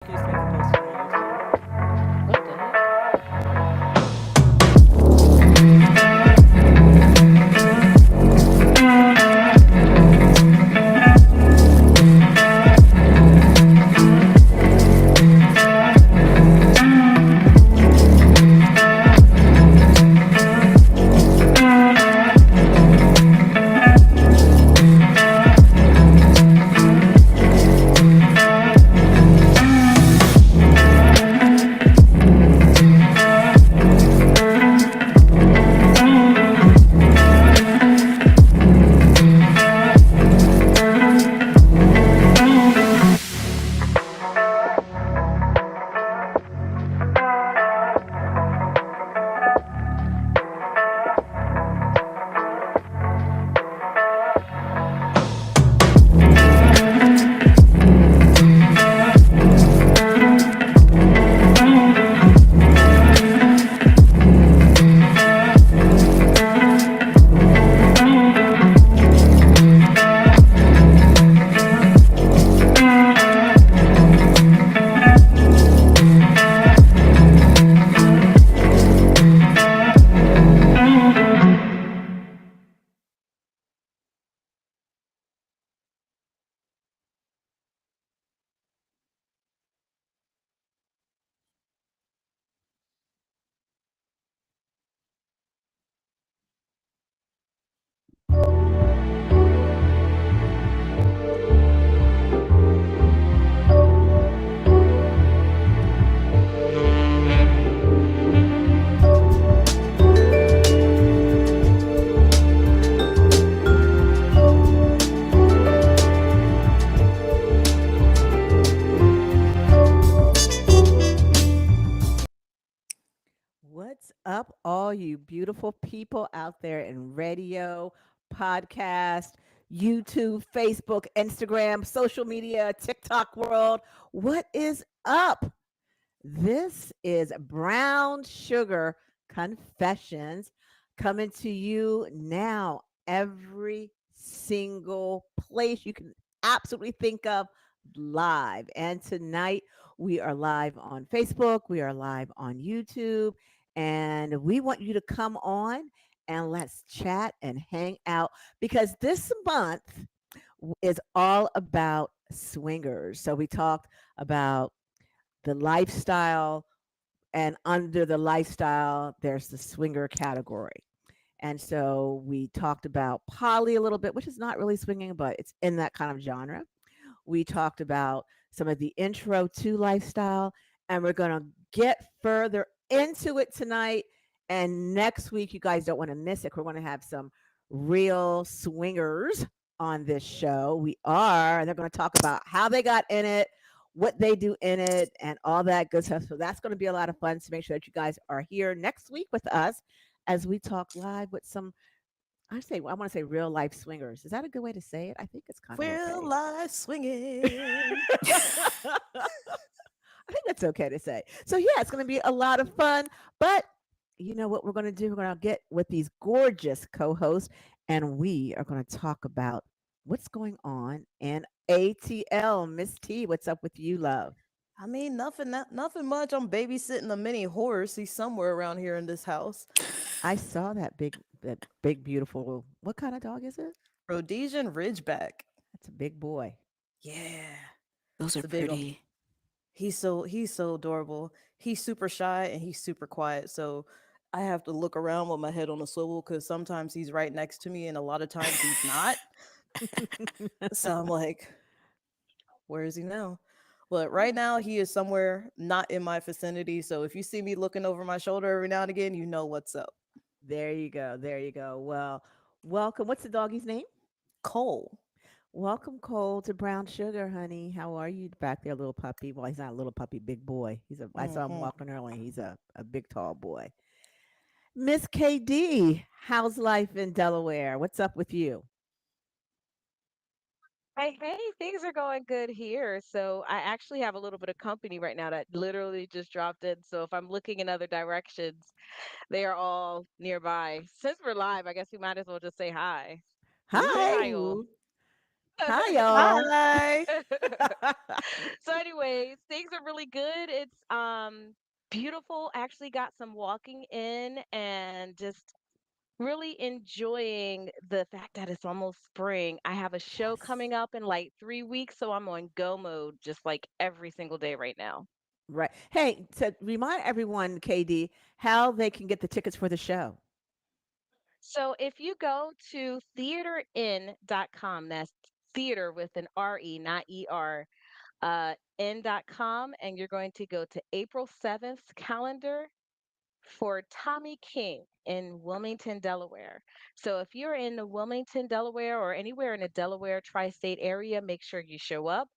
Please make a post on YouTube. What the heck? What's up, all you beautiful people out there in radio, podcast, YouTube, Facebook, Instagram, social media, TikTok world? What is up? This is Brown Sugar Confessions coming to you now every single place you can absolutely think of live. And tonight we are live on Facebook, we are live on YouTube, and we want you to come on and let's chat and hang out because this month is all about swingers. So we talked about the lifestyle, and under the lifestyle, there's the swinger category. And so we talked about poly a little bit, which is not really swinging, but it's in that kind of genre. We talked about some of the intro to lifestyle, and we're going to get further into it tonight. And next week, you guys don't want to miss it. We're going to have some real swingers on this show. We are, and they're going to talk about how they got in it, what they do in it, and all that good stuff. So that's going to be a lot of fun. So make sure that you guys are here next week with us as we talk live with some, I want to say real life swingers. Is that a good way to say it? I think it's kind of Real okay. life swinging. I think that's okay to say. So yeah, it's going to be a lot of fun. But you know what we're going to do? We're going to get with these gorgeous co-hosts, and we are going to talk about what's going on in ATL. Miss T, what's up with you, love? I mean, nothing much. I'm babysitting a mini horse. He's somewhere around here in this house. I saw that big, beautiful. What kind of dog is it? Rhodesian Ridgeback. That's a big boy. Yeah, Those it's are a big one. pretty. He's so adorable. He's super shy and he's super quiet. So I have to look around with my head on a swivel because sometimes he's right next to me and a lot of times he's not. So I'm like, where is he now? But right now he is somewhere not in my vicinity. So if you see me looking over my shoulder every now and again, you know what's up. There you go. There you go. Well, welcome. What's the doggy's name? Cole. Welcome, Cole, to Brown Sugar, honey. How are you back there, little puppy? Well, he's not a little puppy, big boy. I saw him Hmm. walking early. He's a big, tall boy. Miss KD, how's life in Delaware? What's up with you? Hey, things are going good here. So I actually have a little bit of company right now that literally just dropped in. So if I'm looking in other directions, they are all nearby. Since we're live, I guess we might as well just say hi. Hi. Kyle. Hello. Hi, y'all. Hi. So anyways, things are really good. It's beautiful. Actually got some walking in and just really enjoying the fact that it's almost spring. I have a show Yes. coming up in like 3 weeks, so I'm on go mode just like every single day right now. Right. Hey, to remind everyone, KD, how they can get the tickets for the show. So if you go to theaterin.com, that's theater with an R-E, not E-R, n.com, and you're going to go to April 7th calendar for Tommy King in Wilmington, Delaware. So if you're in the Wilmington, Delaware, or anywhere in the Delaware tri-state area, make sure you show up.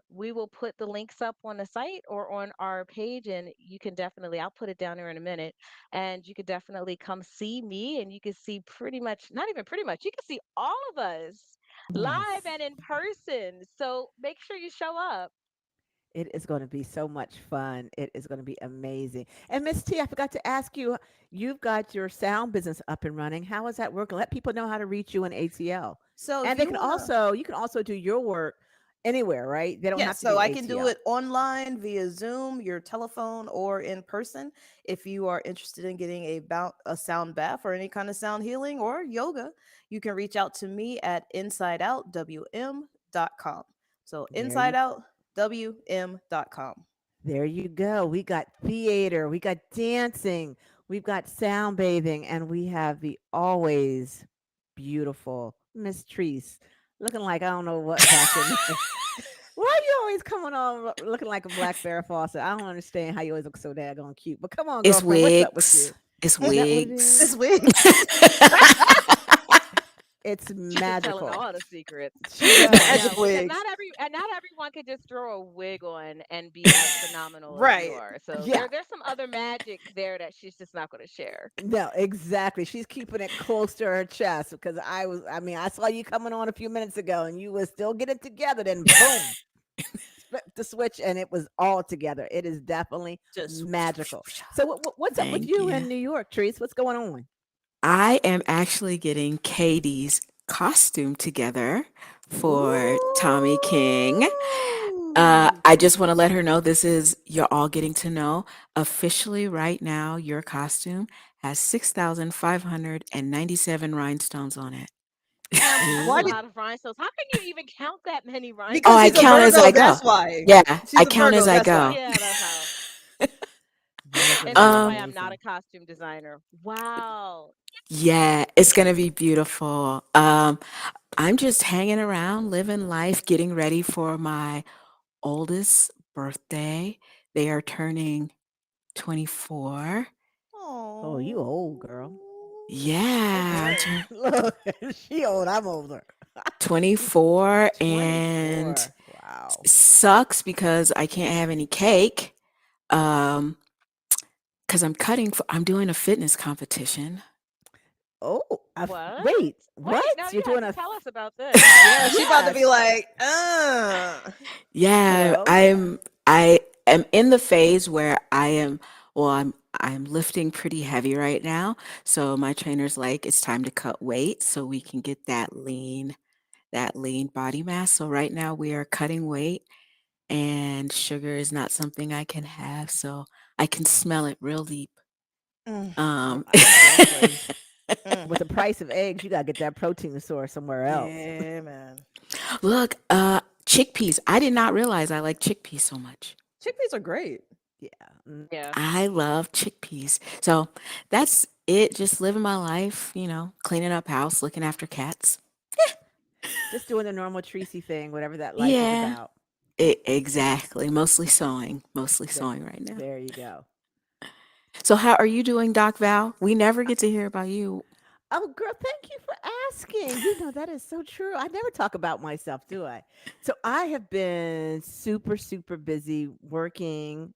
We will put the links up on the site or on our page, and you can definitely, I'll put it down there in a minute, and you can definitely come see me, and you can see pretty much, not even pretty much, you can see all of us live Yes. and in person. So make sure you show up. It is going to be so much fun. It is going to be amazing. And Miss T, I forgot to ask you, you've got your sound business up and running. How is that working? Let people know how to reach you in ATL. So if And they you can wanna, also, you can also do your work anywhere, right? They don't yeah, have to so be I can do ATL. it online via Zoom, your telephone, or in person. If you are interested in getting a sound bath or any kind of sound healing or yoga, you can reach out to me at insideoutwm.com. So There you insideoutwm.com. There you go. We got theater, we got dancing, we've got sound bathing, and we have the always beautiful Miss Treese looking like I don't know what back in there. Why are you always coming on looking like a black Farrah Fawcett? I don't understand how you always look so daggone cute. But come on, It's girlfriend, what's up with wigs. you? It's Is that what it is? wigs. This week. It's She's just telling magical. all the secrets. She does. Magic No, because wigs. not everyone can just throw a wig on and be as phenomenal as you Right. are. So Yeah. there's some other magic there that she's just not going to share. No, exactly. She's keeping it close to her chest because I mean, I saw you coming on a few minutes ago and you was still getting together. Then boom, flip the switch and it was all together. It is definitely Just magical. So what's up with Thank you you. in New York, Trees? What's going on? I am actually getting Katie's costume together for Tommy King. Ooh. I just want to let her know this is, you're all getting to know officially right now, your costume has 6,597 rhinestones on it. Now that's why a did Ooh. lot of rhinestones. How can you even count that many Oh, because I she's a count rhinestones? as Virgo, I go. that's why. Yeah, She's I a count Virgo, as I that's why. go. Yeah, that's how. That is going And to be that's why Um, I'm not a amazing. costume designer. Wow. yeah, it's gonna be beautiful. I'm just hanging around, living life, getting ready for my oldest birthday. They are turning 24. Oh, you Oh. old girl. Yeah, I'm Okay. turning Look, she old. I'm older. 24 and 24. Wow. sucks because I can't have any cake. Um, because I'm doing a fitness competition. Oh, What? wait. Wait, What? no, You're you have doing to a tell us about this. Yeah, she about to yes. be like, Yeah, Well, I am in the phase where well, I'm lifting pretty heavy right now. So my trainer's like, it's time to cut weight so we can get that lean body mass. So right now we are cutting weight and sugar is not something I can have. So I can smell it real deep. mm, oh, Um exactly. mm. With the price of eggs, you gotta get that protein source somewhere else. Yeah, man. Look, chickpeas. I did not realize I like chickpeas so much. Chickpeas are great. Yeah. Yeah. I love chickpeas. So that's it. Just living my life, cleaning up house, looking after cats. Just doing the normal Tracy thing, whatever that life is Yeah, about. exactly. Mostly sewing. Mostly Th- sewing right now. there you go. So how are you doing, Doc Val? We never get to hear about you. Oh, girl, thank you for asking. You know, that is so true. I never talk about myself, do I? So I have been super, super busy working.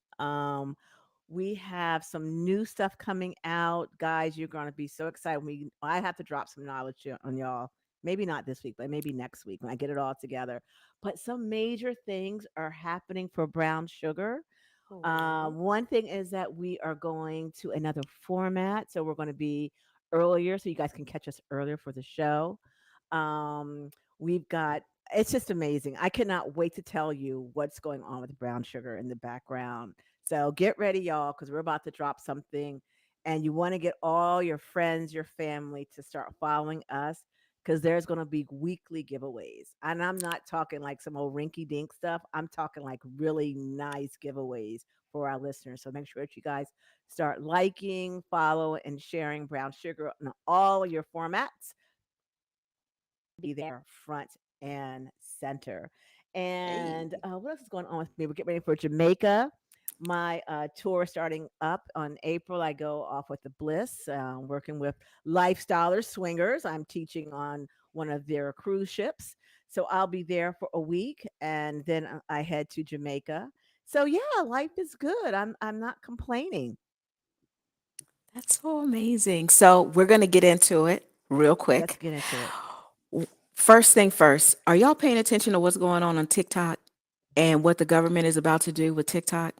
We have some new stuff coming out. Guys, you're going to be so excited. I have to drop some knowledge on y'all. Maybe not this week, but maybe next week when I get it all together. But some major things are happening for brown sugar. Oh. One thing is that we are going to another format. So we're going to be earlier so you guys can catch us earlier for the show. Um, We've got it's just amazing. I cannot wait to tell you what's going on with brown sugar in the background. So get ready, y'all, because we're about to drop something. And you want to get all your friends, your family to start following us because there's going to be weekly giveaways. And I'm not talking like some old rinky dink stuff. I'm talking like really nice giveaways for our listeners. So make sure that you guys start liking, follow, and sharing Brown Sugar on all your formats be there front and center. And Hey. what else is going on with me? We're getting ready for Jamaica. My tour starting up on April. I go off with the Bliss, working with lifestylers, swingers. I'm teaching on one of their cruise ships. So I'll be there for a week and then I head to Jamaica. So yeah, life is good. I'm not complaining. That's so amazing. So we're going to get into it real Let's quick. get into it. First thing first, are y'all paying attention to what's going on TikTok and what the government is about to do with TikTok?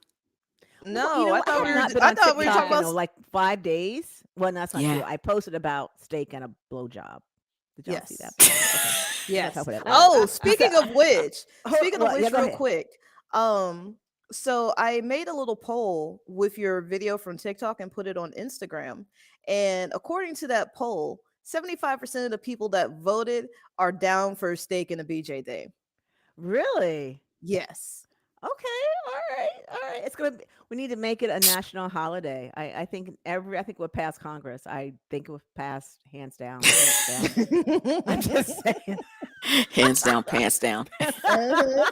Well, you No, know, I I thought have we were. not been I on thought we were talking TikTok in about. Yeah. like 5 days. Well, that's not true. Yeah. I posted about steak and a blowjob. Did y'all see that Yes. post? Okay, we're gonna talk Yes. about that later. Oh, So, speaking of which, well, yeah, go real ahead. quick. Um, so I made a little poll with your video from TikTok and put it on Instagram. And according to that poll, 75% of the people that voted are down for a steak and a BJ day. Really? Yes. Okay, all right, all right. It's gonna be. We need to make it a national holiday. I think I think we'll pass Congress. I think it will pass hands down, pants down. I'm just saying. Hands down, pants down. Uh-huh.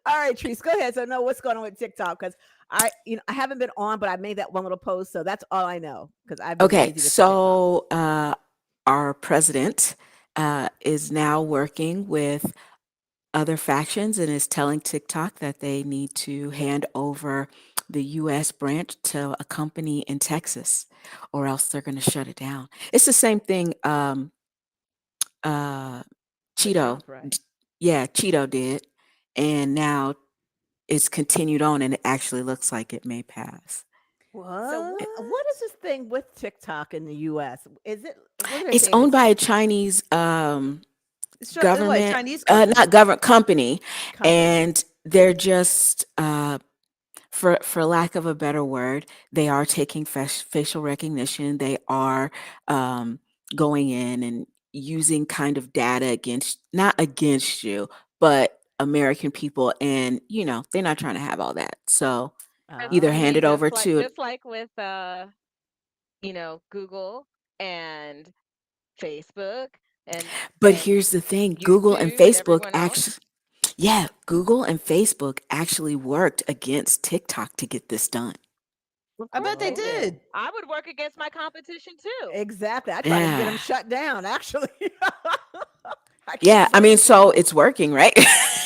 All right, Treese, go ahead. So, know what's going on with TikTok because I haven't been on, but I made that one little post, so that's all I know because I've been Okay, lazy with TikTok. so our president is now working with other factions and is telling TikTok that they need to hand over the US branch to a company in Texas or else they're going to shut it down. It's the same thing uh With Cheeto. Trump, right? Yeah, Cheeto did. And now it's continued on and it actually looks like it may pass. So, What? what is this thing with TikTok in the U.S.? Is it what are they It's saying? owned It's by a Chinese It's like government, Chinese not company. government company, company. and they're just for lack of a better word, they are taking facial recognition. They are um, going in and using kind of data against, not against you, but American people, and they're not trying to have all that. So either I hand Oh, mean, it over to. just like with Google and Facebook But and here's the thing: Google and YouTube and Facebook everyone else. actually, yeah, Google and Facebook actually worked against TikTok to get this done. Of I course bet they they oh, did. did. I would work against my competition too. exactly. I tried to get them Yeah. shut down. Actually, I Yeah, can't I join mean, them so anymore. it's working, right?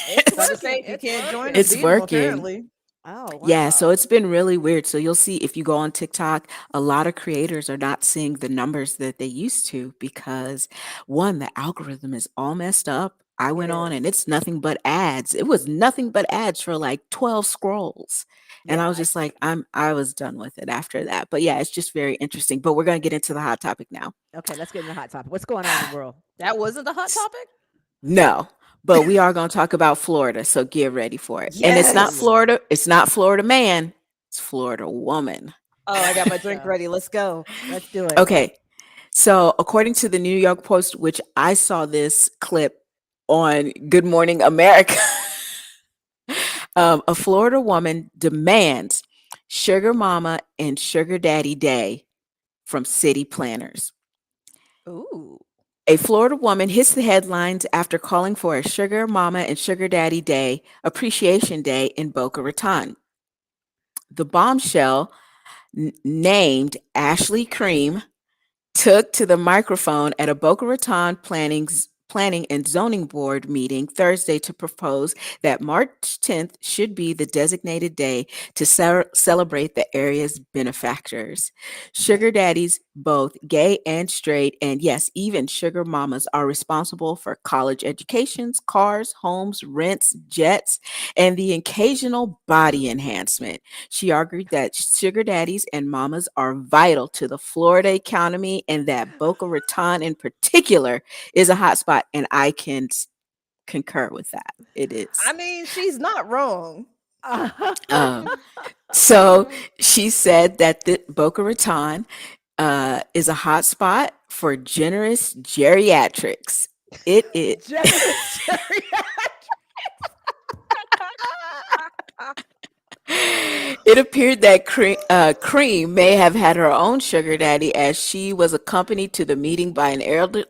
It's About to say working. if you It's can't join them, working. It's beat them. working. Apparently. Oh Yeah, so wow. it's been really weird. So you'll see if you go on TikTok, a lot of creators are not seeing the numbers that they used to because one, the algorithm is all messed up. I It went on and is. it's nothing but ads. It was nothing but ads for like 12 scrolls. And Yeah. I was just like, I was done with it after that. But yeah, it's just very interesting. But we're gonna get into the hot topic now. Okay. Let's get into the hot topic. What's going on in the world? That wasn't the hot S- topic? No, but we are gonna talk about Florida, so get ready for it. And Oh Yes. Lord. It's not Florida man, it's Florida woman. Oh, I got my drink So ready. Let's go. let's do it. Okay, so, according to the New York Post, which I saw this clip on Good Morning America, a Florida woman demands sugar mama and sugar daddy day from city planners. Ooh. A Florida woman hits the headlines after calling for a sugar mama and sugar daddy day appreciation day in Boca Raton. The bombshell, named Ashley Cream, took to the microphone at a Boca Raton Planning and Zoning Board meeting Thursday to propose that March 10th should be the designated day to celebrate the area's benefactors. Okay. Sugar daddies, both gay and straight, and yes, even sugar mamas, are responsible for college educations, cars, homes, rents, jets, and the occasional body enhancement. She argued that sugar daddies and mamas are vital to the Florida economy and that Boca Raton, in particular, is a hotspot. spot, and I can concur with that. It I is. mean, she's not wrong. Um, so she said that the Boca Raton is a hot spot for generous geriatrics. It is. Generous geriatric. It appeared that Cream may have had her own sugar daddy, as she was accompanied to the meeting by an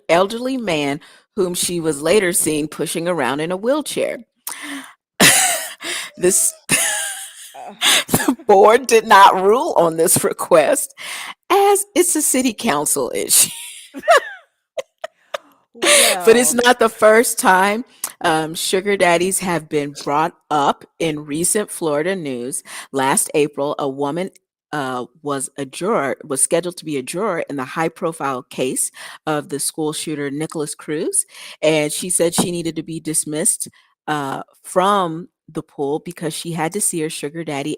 elderly man whom she was later seen pushing around in a wheelchair. This The board did not rule on this request, as it's a city council issue. But it's Well, not the first time sugar daddies have been brought up in recent Florida news. Last April, a woman was scheduled to be a juror in the high-profile case of the school shooter Nicholas Cruz, and she said she needed to be dismissed from the pool because she had to see her sugar daddy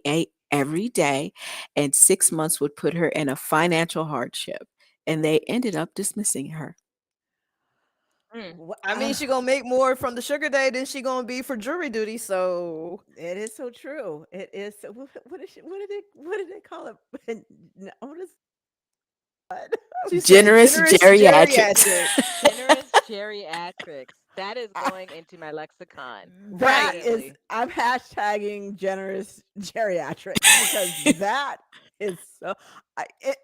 every day, and 6 months would put her in a financial hardship. And they ended up dismissing her. Mm. I mean, she gonna make more from the sugar daddy than she gonna be for jury duty. So it is so true. It is. What is she, what did they call it? What is what? she said Generous generous geriatrics. geriatrics. Generous geriatrics. That is going into my lexicon. That is, Definitely. I'm hashtagging generous geriatrics because that is so.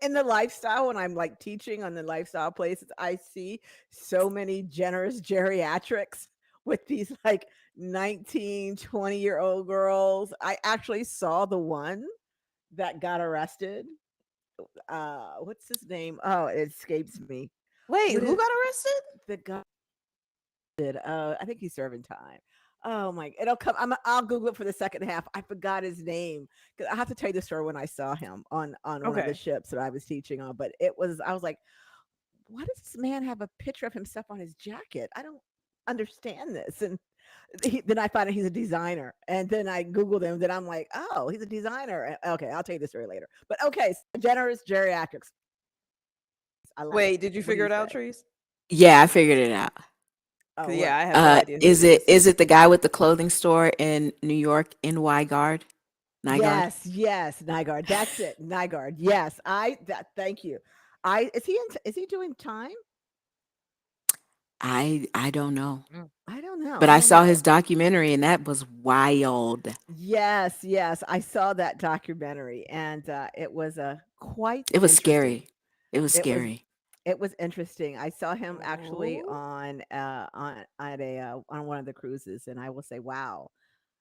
In the lifestyle, when I'm like teaching on the lifestyle places, I see so many generous geriatrics with these like 19, 20-year-old girls. I actually saw the one that got arrested. What's his name? Oh, it escapes me. Wait, What who is got arrested? the guy? I think he's serving time. Oh my, it'll come. I'll Google it for the second half. I forgot his name because I have to tell you the story when I saw him on one of the Okay. ships that I was teaching on. But it was, I was like, why does this man have a picture of himself on his jacket? I don't understand this. And then I find out he's a designer, and then I Googled him. Then I'm like, oh, he's a designer. Okay, I'll tell you the story later. But okay, so generous geriatrics. I like it. Wait, did you What do figure you it out, say? Trees? Yeah, I figured it out. 'Cause Oh, yeah, what? I have no idea who Is it is. it the guy with the clothing store in New York, Nygaard? Nygaard? Yes, yes, Nygaard. That's it, Nygaard. Yes, thank you. I is he doing time? I don't know. Mm. I don't know. But I I don't saw know. his documentary and that was wild. Yes, yes, I saw that documentary, and it was quite It was interesting. scary. It was It was scary. it was interesting. I saw him actually Oh. on one of the cruises, and I will say, wow.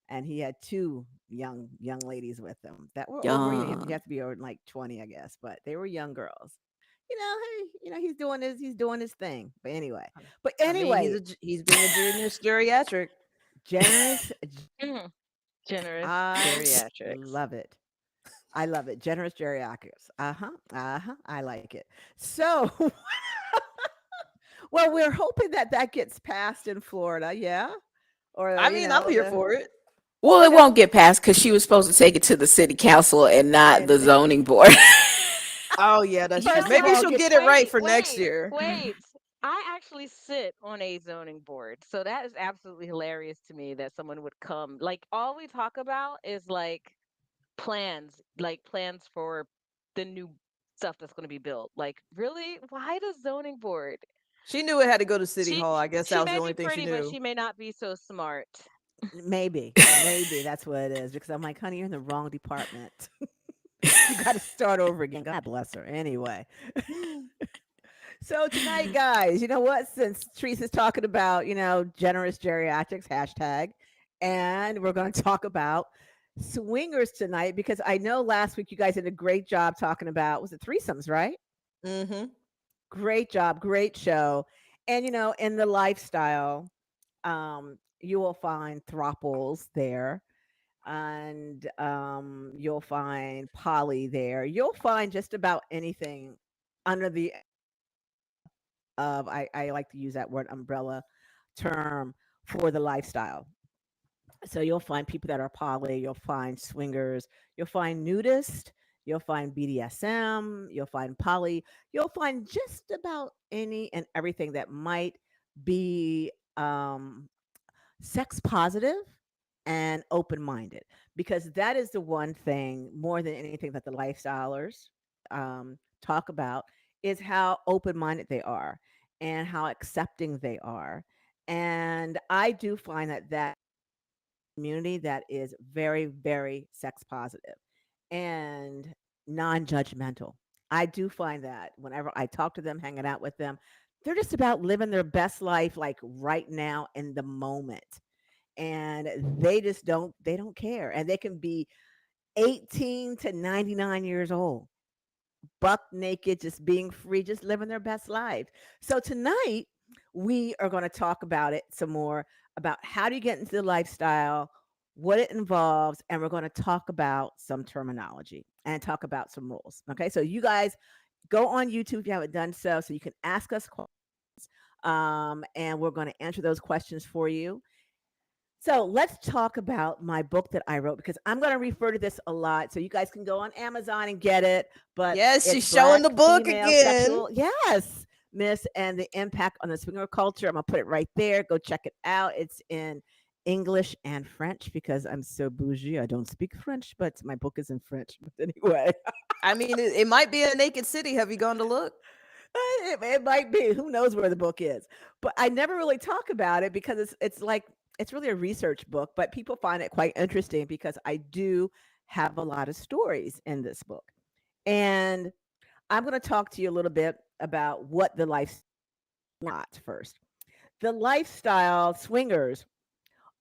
And he had two young ladies with him that were over. You Young. have to be over like 20, I guess, but they were young girls. Hey, he's doing his thing. But anyway, but I mean, anyway, he's being a generous geriatric. generous. Mm. Generous I geriatrics. love it. I love it. Generous geriatrics. I like it. So, well, we're hoping that that gets passed in Florida. Yeah, or I mean, I'm here the for it. Well, you it know, won't get passed because she was supposed to take it to the city council and not and the zoning board. Oh yeah, that's true. first of Maybe all, she'll get get it right Wait, for next wait, year. wait. I actually sit on a zoning board. So that is absolutely hilarious to me that someone would come. Like all we talk about is like plans for the new stuff that's going to be built. Like really? Why the zoning board? She knew it had to go to City She Hall. I guess that she was the may only be thing she pretty, but knew. she may not be so smart. maybe that's what it is because I'm like, honey, you're in the wrong department. You got to start over again. God bless her. Anyway, so tonight, guys, you know what? Since Teresa's talking about, generous geriatrics hashtag, and we're going to talk about swingers tonight because I know last week you guys did a great job talking about, was it threesomes, right? Mm-hmm. Great job, great show. And in the lifestyle, you will find throuples there, and you'll find poly there. You'll find just about anything under the of I like to use that word umbrella term for the lifestyle. So you'll find people that are poly, you'll find swingers, you'll find nudists, you'll find BDSM, you'll find poly, you'll find just about any and everything that might be sex positive and open minded, because that is the one thing more than anything that the lifestylers talk about, is how open minded they are and how accepting they are. And I do find that community that is very, very sex positive and non-judgmental. I do find that whenever I talk to them, hanging out with them, they're just about living their best life, like right now in the moment. And they don't care. And they can be 18 to 99 years old, buck naked, just being free, just living their best life. So tonight we are going to talk about it some more, about how do you get into the lifestyle, what it involves, and we're going to talk about some terminology and talk about some rules. Okay, so you guys go on YouTube if you haven't done so you can ask us questions, and we're going to answer those questions for you. So let's talk about my book that I wrote, because I'm going to refer to this a lot. So you guys can go on Amazon and get it. But Yes, it's she's showing Black the book Female again. Sexual, yes, Miss, and the Impact on the Swinger Culture. I'm going to put it right there. Go check it out. It's in English and French, because I'm so bougie. I don't speak French, but my book is in French. But anyway, I mean, it might be a naked city. Have you gone to look? it might be. Who knows where the book is? But I never really talk about it because it's like it's really a research book, but people find it quite interesting because I do have a lot of stories in this book. And I'm going to talk to you a little bit about what the life not first. The lifestyle swingers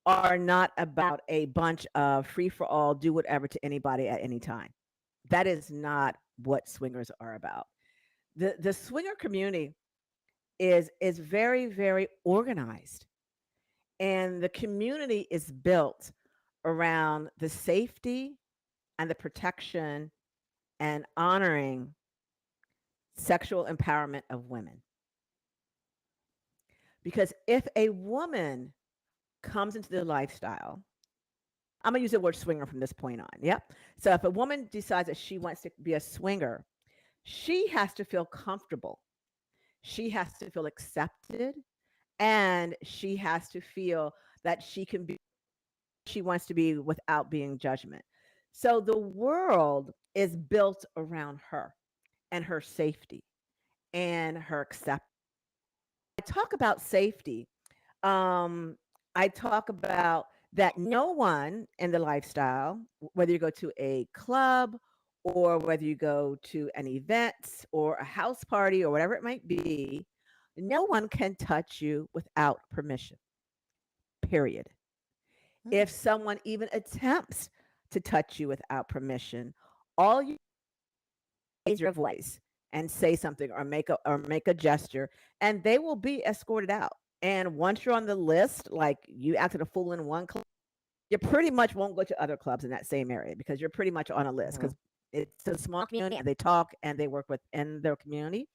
are not about a bunch of free for all, do whatever to anybody at any time. That is not what swingers are about. The swinger community is very, very organized, and the community is built around the safety and the protection and honoring sexual empowerment of women. Because if a woman comes into the lifestyle, I'm gonna use the word swinger from this point on. Yep. So if a woman decides that she wants to be a swinger, she has to feel comfortable. She has to feel accepted, and she has to feel that she can be she wants to be without being judgment. So the world is built around her and her safety and her acceptance. I talk about safety. Um, I talk about that no one in the lifestyle, whether you go to a club or whether you go to an event or a house party or whatever it might be, no one can touch you without permission, period. Mm. If someone even attempts to touch you without permission, all you raise your voice and say something or make a gesture, and they will be escorted out. And once you're on the list, like you acted a fool in one club, you pretty much won't go to other clubs in that same area because you're pretty much on a list, because Mhm. it's a small community and they talk and they work within their community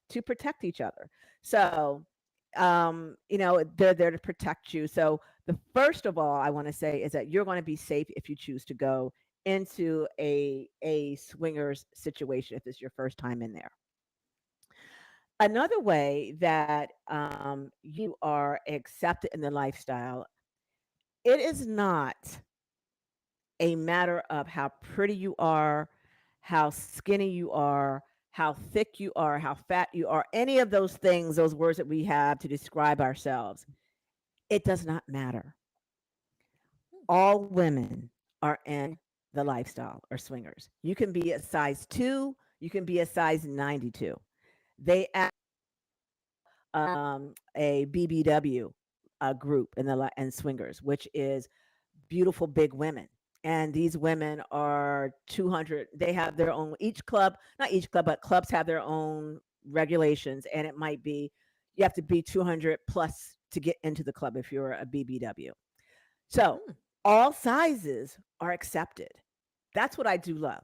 to protect each other. So, they're there to protect you. So, the first of all, I want to say is that you're going to be safe if you choose to go into a swingers situation if it's your first time in there. Another way that you are accepted in the lifestyle, it is not a matter of how pretty you are, how skinny you are, how thick you are, how fat you are, any of those things, those words that we have to describe ourselves. It does not matter. All women are in the lifestyle or swingers. You can be a size 2, you can be a size 92. They act a BBW group in and swingers, which is beautiful big women. And these women are 200. They have their own, each club, not each club, but clubs have their own regulations. And it might be you have to be 200 plus to get into the club if you're a BBW. So Mm. all sizes are accepted. That's what I do love.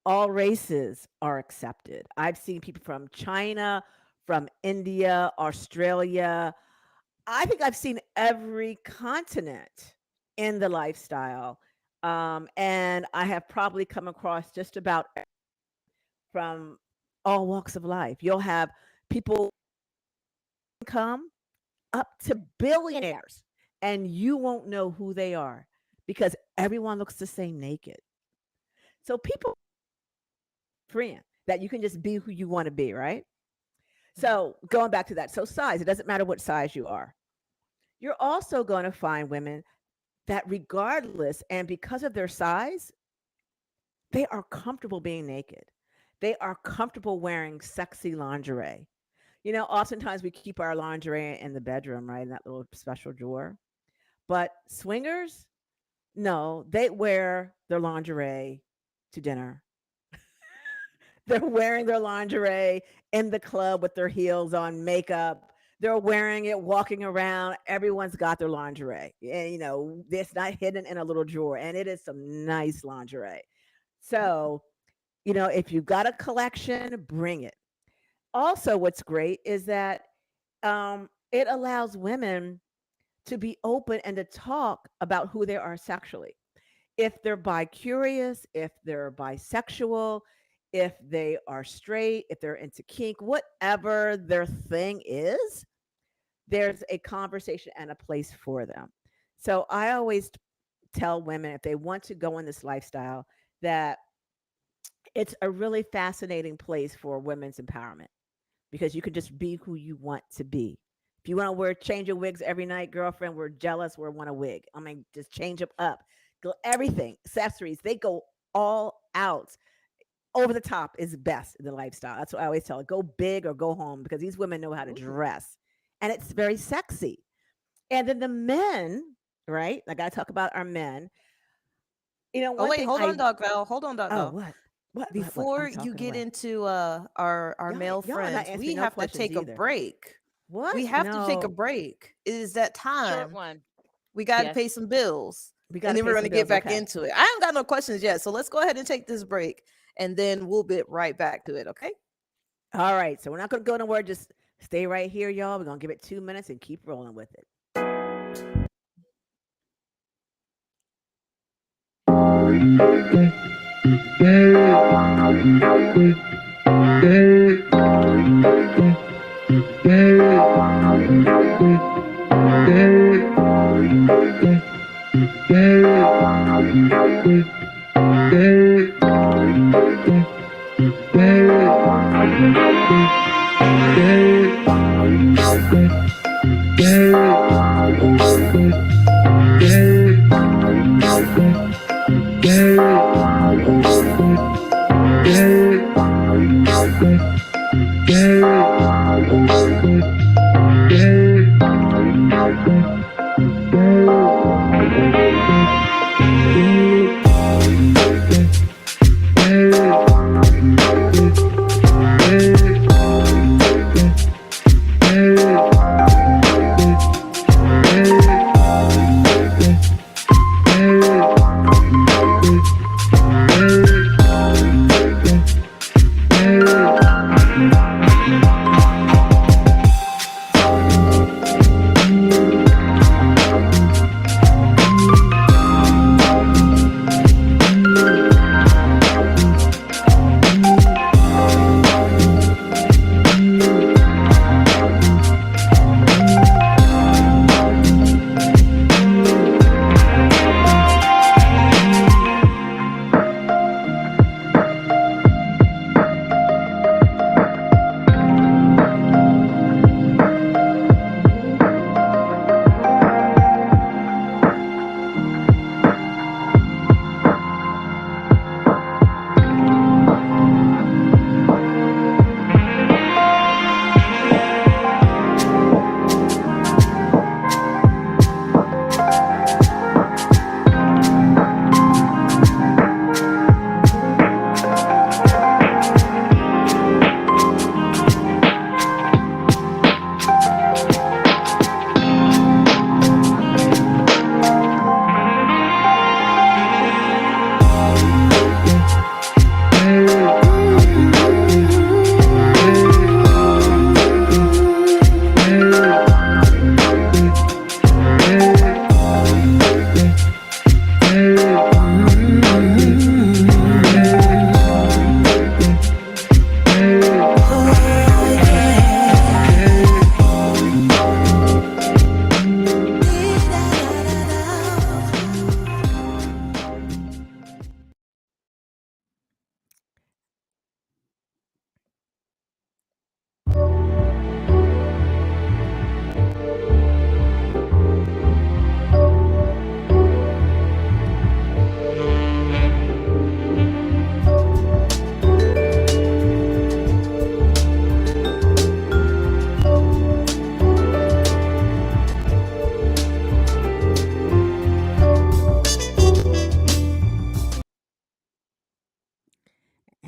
All races are accepted. I've seen people from China, from India, Australia. I think I've seen every continent in the lifestyle. And I have probably come across just about from all walks of life. You'll have people come up to billionaires, and you won't know who they are because everyone looks the same naked. So people friend that you can just be who you want to be, right? So going back to that, so size, it doesn't matter what size you are. You're also going to find women that regardless and because of their size, they are comfortable being naked. They are comfortable wearing sexy lingerie. Oftentimes we keep our lingerie in the bedroom, right? In that little special drawer. But swingers, no, they wear their lingerie to dinner. They're wearing their lingerie in the club with their heels on, makeup. They're wearing it, walking around. Everyone's got their lingerie. And, it's not hidden in a little drawer. And it is some nice lingerie. So, if you've got a collection, bring it. Also, what's great is that it allows women to be open and to talk about who they are sexually. If they're bi-curious, if they're bisexual, if they are straight, if they're into kink, whatever their thing is, there's a conversation and a place for them. So I always tell women if they want to go in this lifestyle that it's a really fascinating place for women's empowerment because you can just be who you want to be. If you want to change your wigs every night, girlfriend, we're jealous, we want a wig. I mean, just change them up. Go everything, accessories, they go all out. Over the top is best in the lifestyle. That's what I always tell her. Go big or go home because these women know how to dress. And it's very sexy. And then the men, right? I got to talk about our men. Oh, wait, hold on, Doc Val. Hold on, Doc Val. What? Before I'm you get away. into our male y'all not friends, asking we me no have to questions take a either. break. What? We have to take a No. break. It is that Short time. one. We got to Yes. pay some bills. We got And then we're going to get back okay. into it. I haven't got no questions yet. So let's go ahead and take this break. And then we'll be right back to it. Okay. All right. So we're not going to go nowhere. Just stay right here, y'all. We're going to give it 2 minutes and keep rolling with it.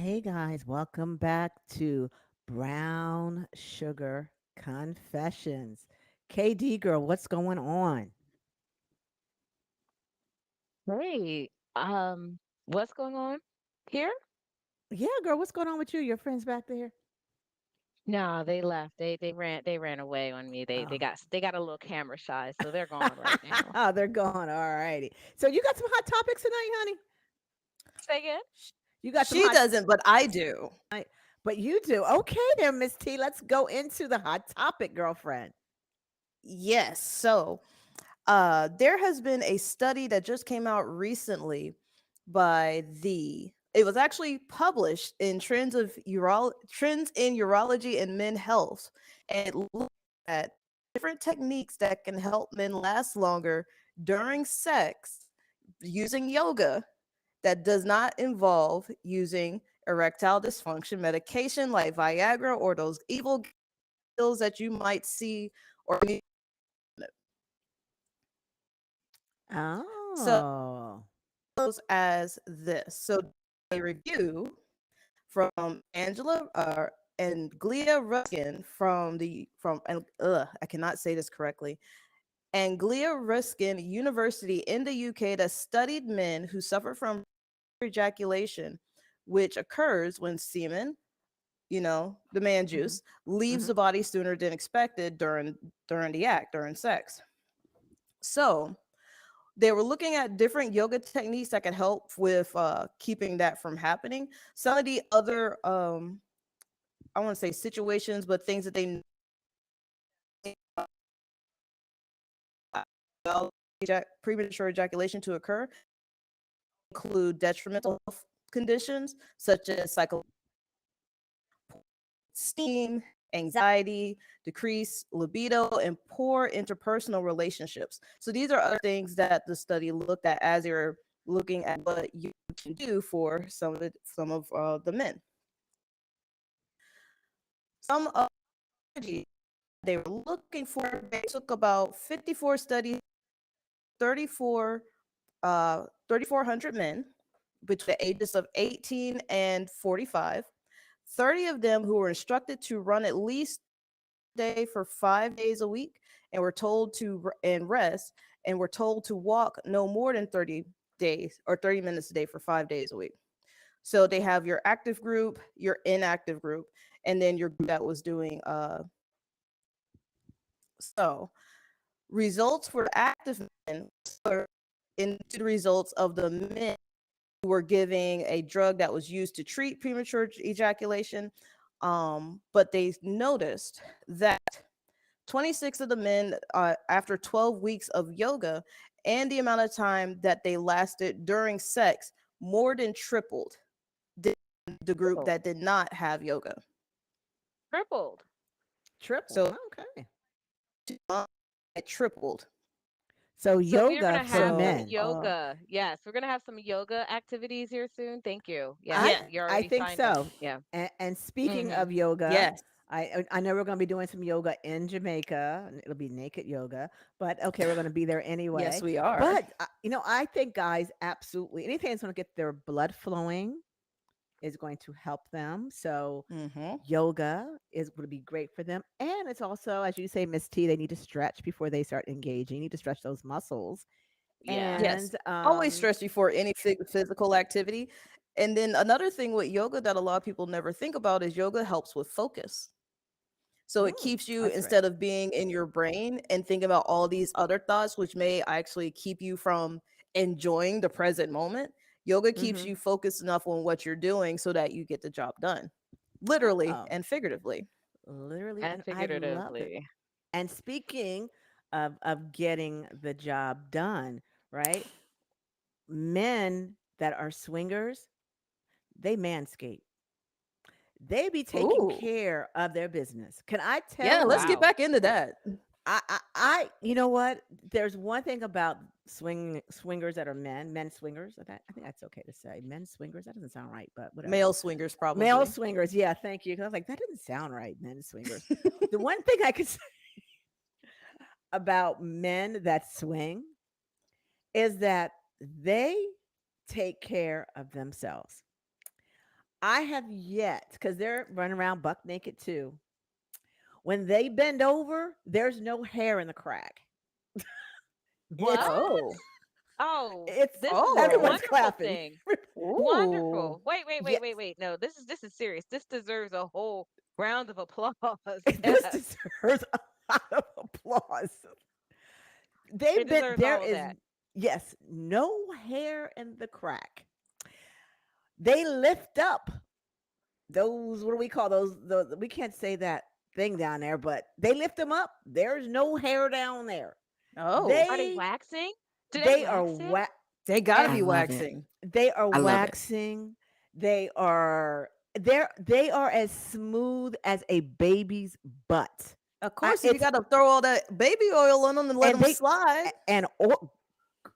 Hey guys, welcome back to Brown Sugar Confessions. KD girl, what's going on? Hey, what's going on here? Yeah, girl, what's going on with you? Your friends back there? No, they left. They ran away on me. Oh. They got a little camera shy, so they're gone right now. Oh, they're gone. All righty. So you got some hot topics tonight, honey? Say again? You got some She hot doesn't, but I do. tonight, but you do. Okay, there, Miss T. Let's go into the hot topic, girlfriend. Yes. So, there has been a study that just came out recently by the. It was actually published in Trends in Urology and Men Health, and it looked at different techniques that can help men last longer during sex using yoga that does not involve using erectile dysfunction medication like Viagra or those evil pills that you might see or so Oh. as this. So a review from Angela and Glia Ruskin I cannot say this correctly. Anglia Ruskin University in the UK that studied men who suffer from ejaculation, which occurs when semen, the man Hmm. juice, leaves Hmm. the body sooner than expected during sex. So they were looking at different yoga techniques that could help with keeping that from happening. Some of the other, I want to say situations, but things that they allow premature ejaculation to occur include detrimental health conditions such as psychological esteem, anxiety, decreased libido, and poor interpersonal relationships. So these are other things that the study looked at as they were looking at what you can do for some of the men. Some of the they were looking for, they took about 54 studies, 34 3,400 men between the ages of 18 and 45. 30 of them who were instructed to run at least day for 5 days a week and were told to and rest and were told to walk no more than 30 days or 30 minutes a day for 5 days a week. So they have your active group, your inactive group, and then your group that was doing so results for active men were into the results of the men who were giving a drug that was used to treat premature ejaculation. But they noticed that 26 of the men, after 12 weeks of yoga and the amount of time that they lasted during sex, more than tripled the group Tripled. that did not have yoga. Tripled. Tripled. So Okay. it tripled. So So we are yoga gonna for have some So men. yoga. Yes, we're gonna have some yoga activities here soon. Thank you. Yes, I yeah, you're I already think signed up. so. Yeah. And speaking Mm-hmm. of yoga, yes, I know we're going to be doing some yoga in Jamaica. And it'll be naked yoga, but okay, we're going to be there yes, anyway. we are. But I think guys, absolutely anything that's going to get their blood flowing is going to help them. So Hmm. yoga is going to be great for them, and it's also, as you say, Miss T, they need to stretch before they start engaging. You need to stretch those muscles, Yeah. Yes, and always stress before any physical activity. And then another thing with yoga that a lot of people never think about is yoga helps with focus. So it keeps you, that's right. instead of being in your brain and thinking about all these other thoughts, which may actually keep you from enjoying the present moment, yoga keeps Hmm. you focused enough on what you're doing so that you get the job done, literally Oh, and figuratively. literally, And and I love it. figuratively. And speaking of getting the job done, right? Men that are swingers, they manscape. They be taking Ooh, care of their business. Can I yeah, tell let's get you? Wow. back into that. You know what? There's one thing about swingers that are men swingers. I think that's okay to say. Men swingers. That doesn't sound right, but whatever. Male swingers, Male probably. swingers. Yeah, thank you. 'Cause I was like, that doesn't sound right. Men swingers. The one thing I could say about men that swing is that they take care of themselves. I have yet, because they're running around buck naked too. When they bend over, there's no hair in the crack. What? It's Oh. Oh, it's this is a Oh. everyone's wonderful clapping. thing. Ooh. Wonderful. Wait, wait, wait, Yes, wait, wait. No, this is serious. This deserves a whole round of applause. this Yes. deserves a lot of applause. They It bent. deserves There all of is that. yes, no hair in the crack. They lift up those. What do we call those? We can't say that thing down there, but they lift them up. There's no hair down there. Oh. Are they They waxing? Do they they are wax it? They gotta and I be love it. waxing. they are I love it. waxing. They are they are as smooth as a baby's butt. Of I, course, if you it's gotta throw all that baby oil on them and let and them they slide. and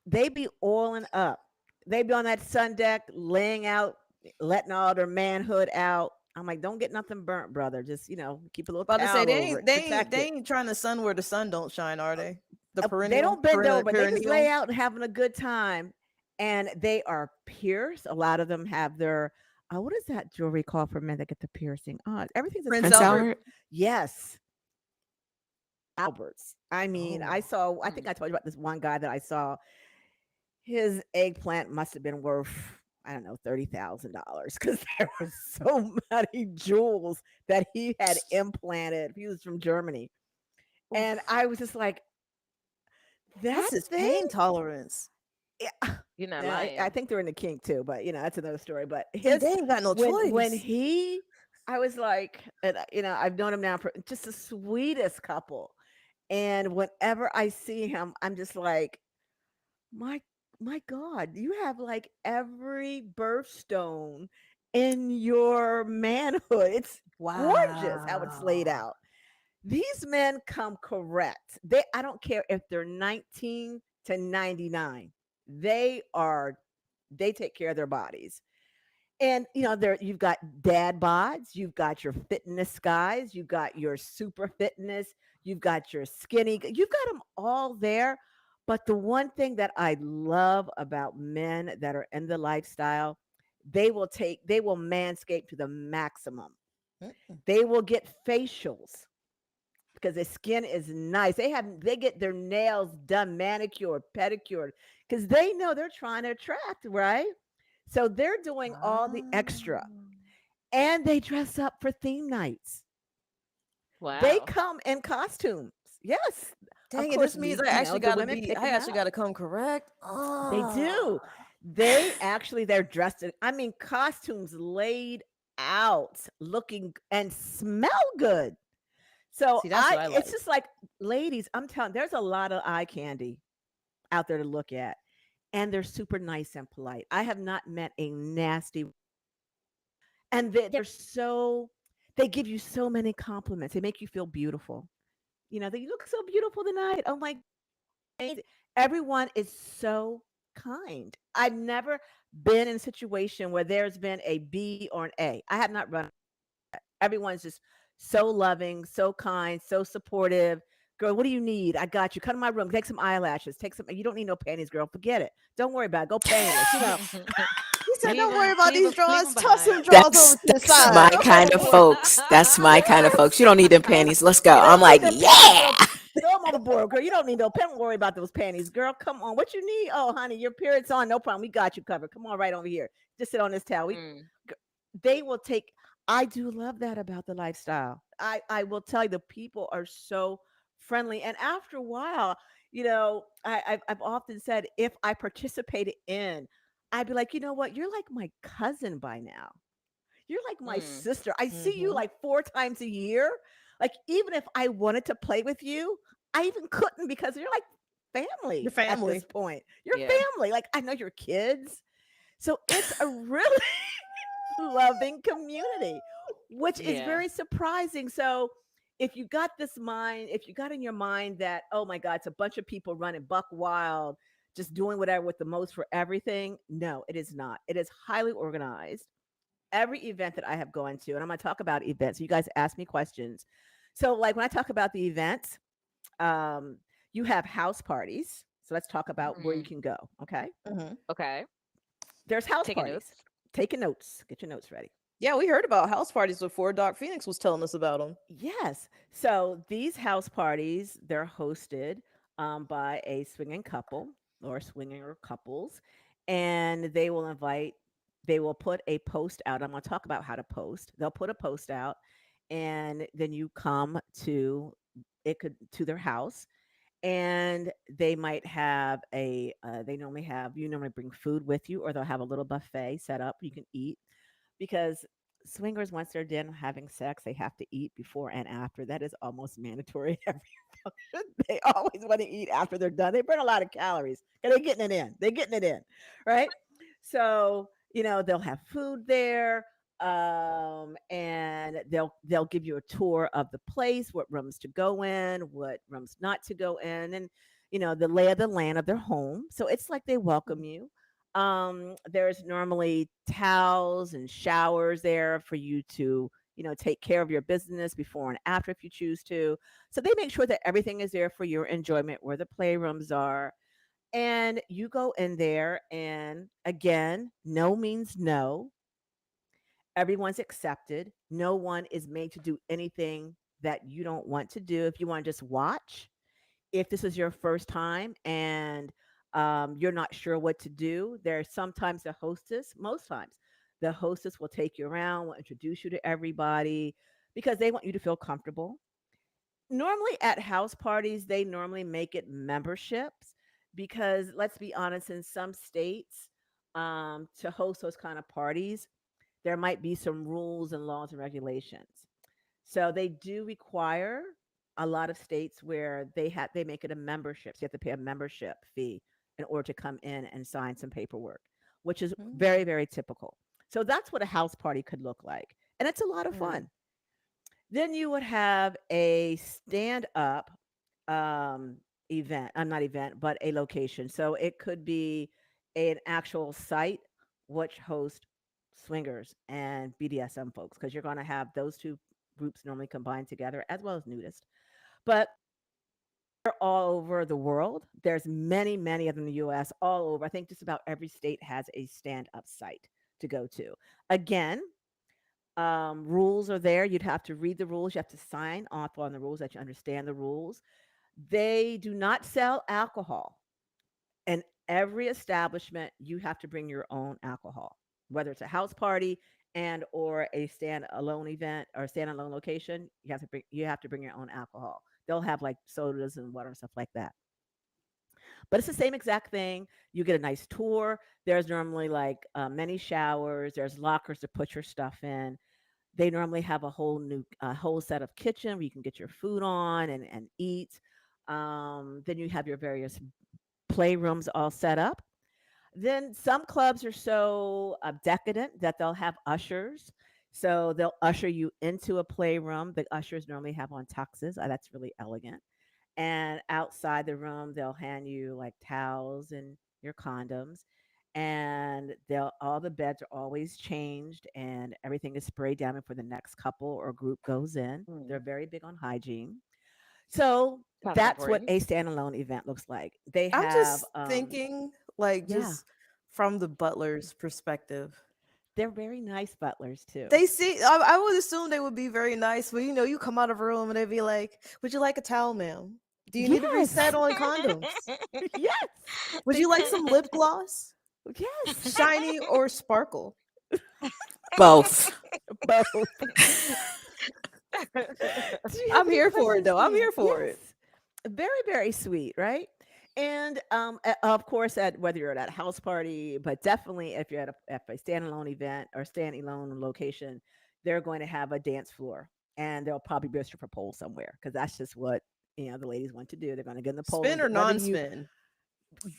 they be oiling up. They be on that sun deck, laying out, letting all their manhood out. I'm like, don't get nothing burnt, brother. Just keep a little About to say towel over it, protect they it. ain't trying to sun where the sun don't shine, are they? The They perennial, don't bend over, but they just lay perineal. out and having a good time. And they are pierced. A lot of them have their what is that jewelry called for men that get the piercing? Everything's Prince expensive Prince now. Albert. Albert. Yes, Alberts. I mean, Oh. I think Mm. I told you about this one guy that I saw. His eggplant must have been worth, I don't know, $30,000 because there were so many jewels that he had implanted. He was from Germany. And Oof. I was just like, that That's his thing? pain tolerance. Yeah. You're not Yeah, I lying. think they're in the kink too, but that's another story. But See, they his ain't got no when choice. he I was like, and I've known him now for just the sweetest couple. And whenever I see him, I'm just like, my my God, you have like every birthstone in your manhood. It's gorgeous how it's laid Wow. out. These men come correct. I don't care if they're 19 to 99. They are they take care of their bodies. And there you've got dad bods, you've got your fitness guys, you've got your super fitness, you've got your skinny, you've got them all there. But the one thing that I love about men that are in the lifestyle, they will manscape to the maximum. Mm-mm. They will get facials because their skin is nice. They get their nails done, manicured, pedicured, because they know they're trying to attract, right? So they're doing all the extra Ah. and they dress up for theme nights. They Wow. come in costumes. Yes. Of Dang it, this course, means we, I the women actually pick them out. gotta come correct. They do. Ah. They're dressed in, I mean, costumes laid out, looking and smell good. So See, that's what I it's like. just like, ladies, I'm telling, there's a lot of eye candy out there to look at, and they're super nice and polite. I have not met a nasty, and they give you so many compliments. They make you feel beautiful. They you look so beautiful tonight. Oh my, everyone is so kind. I've never been in a situation where there's been a B or an A. I have not run. Everyone's just so loving, so kind, so supportive. Girl, what do you need? I got you. Come to my room. Take some eyelashes. Take some. You don't need no panties, girl. Forget it. Don't worry about it. Go panties. He said, leave "Don't them, worry about leave these them, leave them drawers. Toss behind. them drawers over to the That's side." my Come kind of overboard. folks. That's my kind of Yes. folks. You don't need them panties. Let's go. You I'm don't need like, them panties, yeah. girl. Throw them overboard, girl. You don't need no pen. Don't worry about those panties, girl. Come on. What you need? Oh, honey, your period's on. No problem. We got you covered. Come on, right over here. Just sit on this towel. Mm. They will take. I do love that about the lifestyle. I will tell you, the people are so friendly, and after a while, I've often said, if I participated in, I'd be like, you know what, you're like my cousin by now. You're like my Mm. sister. I see you Mm-hmm. like 4 times a year. Like, even if I wanted to play with you, I even couldn't because you're like Your family at this family. point. You're Yeah. family. Like, I know your kids. So it's a really loving community, which is Yeah. very surprising. So if you got in your mind that, oh my God, it's a bunch of people running buck wild, just doing whatever with the most for everything. No, it is not. It is highly organized. Every event that I have gone to, and I'm going to talk about events. You guys ask me questions. So, like, when I talk about the events, um, you have house parties. So let's talk about where you Mm. can go. Okay. Mm-hmm. Okay. There's house Taking parties. notes. Taking notes. Get your notes ready. Yeah, we heard about house parties before. Doc Phoenix was telling us about them. Yes. So these house parties, they're hosted by a swinging couple or swinger couples, and they will put a post out. I'm going to talk about how to post. They'll put a post out, and then you come to to their house, and they might have they normally have you normally bring food with you, or they'll have a little buffet set up you can eat because swingers, once they're done having sex, they have to eat before and after. That is almost mandatory every function. They always want to eat after they're done. They burn a lot of calories and they're getting it in. They're getting it in, right? So, they'll have food there. And they'll give you a tour of the place, what rooms to go in, what rooms not to go in, and the lay of the land of their home. So it's like they welcome you. There's normally towels and showers there for you to, take care of your business before and after if you choose to. So they make sure that everything is there for your enjoyment, where the playrooms are. And you go in there, and again, no means no. Everyone's accepted. No one is made to do anything that you don't want to do. If you want to just watch, if this is your first time and you're not sure what to do, there's sometimes the hostess, most times, the hostess will take you around, will introduce you to everybody because they want you to feel comfortable. Normally at house parties, they normally make it memberships because let's be honest, in some states, to host those kind of parties, there might be some rules and laws and regulations. So they do require a lot of states where they make it a membership. So you have to pay a membership fee in order to come in and sign some paperwork, which is Mm. very, very typical. So that's what a house party could look like. And it's a lot of Mm. fun. Then you would have a stand up event. I'm not event, but a location. So it could be an actual site which hosts swingers and BDSM folks because you're going to have those two groups normally combined together as well as nudists. But they're all over the world. There's many, many of them in the US, all over. I think just about every state has a stand up site to go to. Again, rules are there. You'd have to read the rules. You have to sign off on the rules that you understand the rules. They do not sell alcohol. And every establishment, you have to bring your own alcohol, whether it's a house party and or a stand-alone event or stand-alone location. You have to bring your own alcohol. They'll have like sodas and water and stuff like that. But it's the same exact thing. You get a nice tour. There's normally like many showers. There's lockers to put your stuff in. They normally have a whole set of kitchen where you can get your food on and eat. Then you have your various playrooms all set up. Then some clubs are so decadent that they'll have ushers. So they'll usher you into a playroom. The ushers normally have on tuxes. That's really elegant. And outside the room, they'll hand you like towels and your condoms. And they'll all the beds are always changed and everything is sprayed down before the next couple or group goes in. They're Mm. very big on hygiene. So Sounds that's what important. a standalone event looks like. They I'm have just thinking, like, yeah, just from the butler's perspective. they're very nice butlers too. They see, I would assume they would be very nice, but you come out of a room and they'd be like, "Would you like a towel, ma'am? Do you need a Yes. reset on condoms? Yes. Would They you like do. some lip gloss? Yes. Shiny or sparkle?" Both. Both. Do you have I'm any here for it questions though. for I'm me? here for Yes. it. Very, very sweet, right? And of course, at whether you're at a house party, but definitely if you're at a standalone event or standalone location, they're going to have a dance floor, and there'll probably be a stripper pole somewhere because that's just what the ladies want to do. They're going to get in the pole Spin and or whether you non-spin?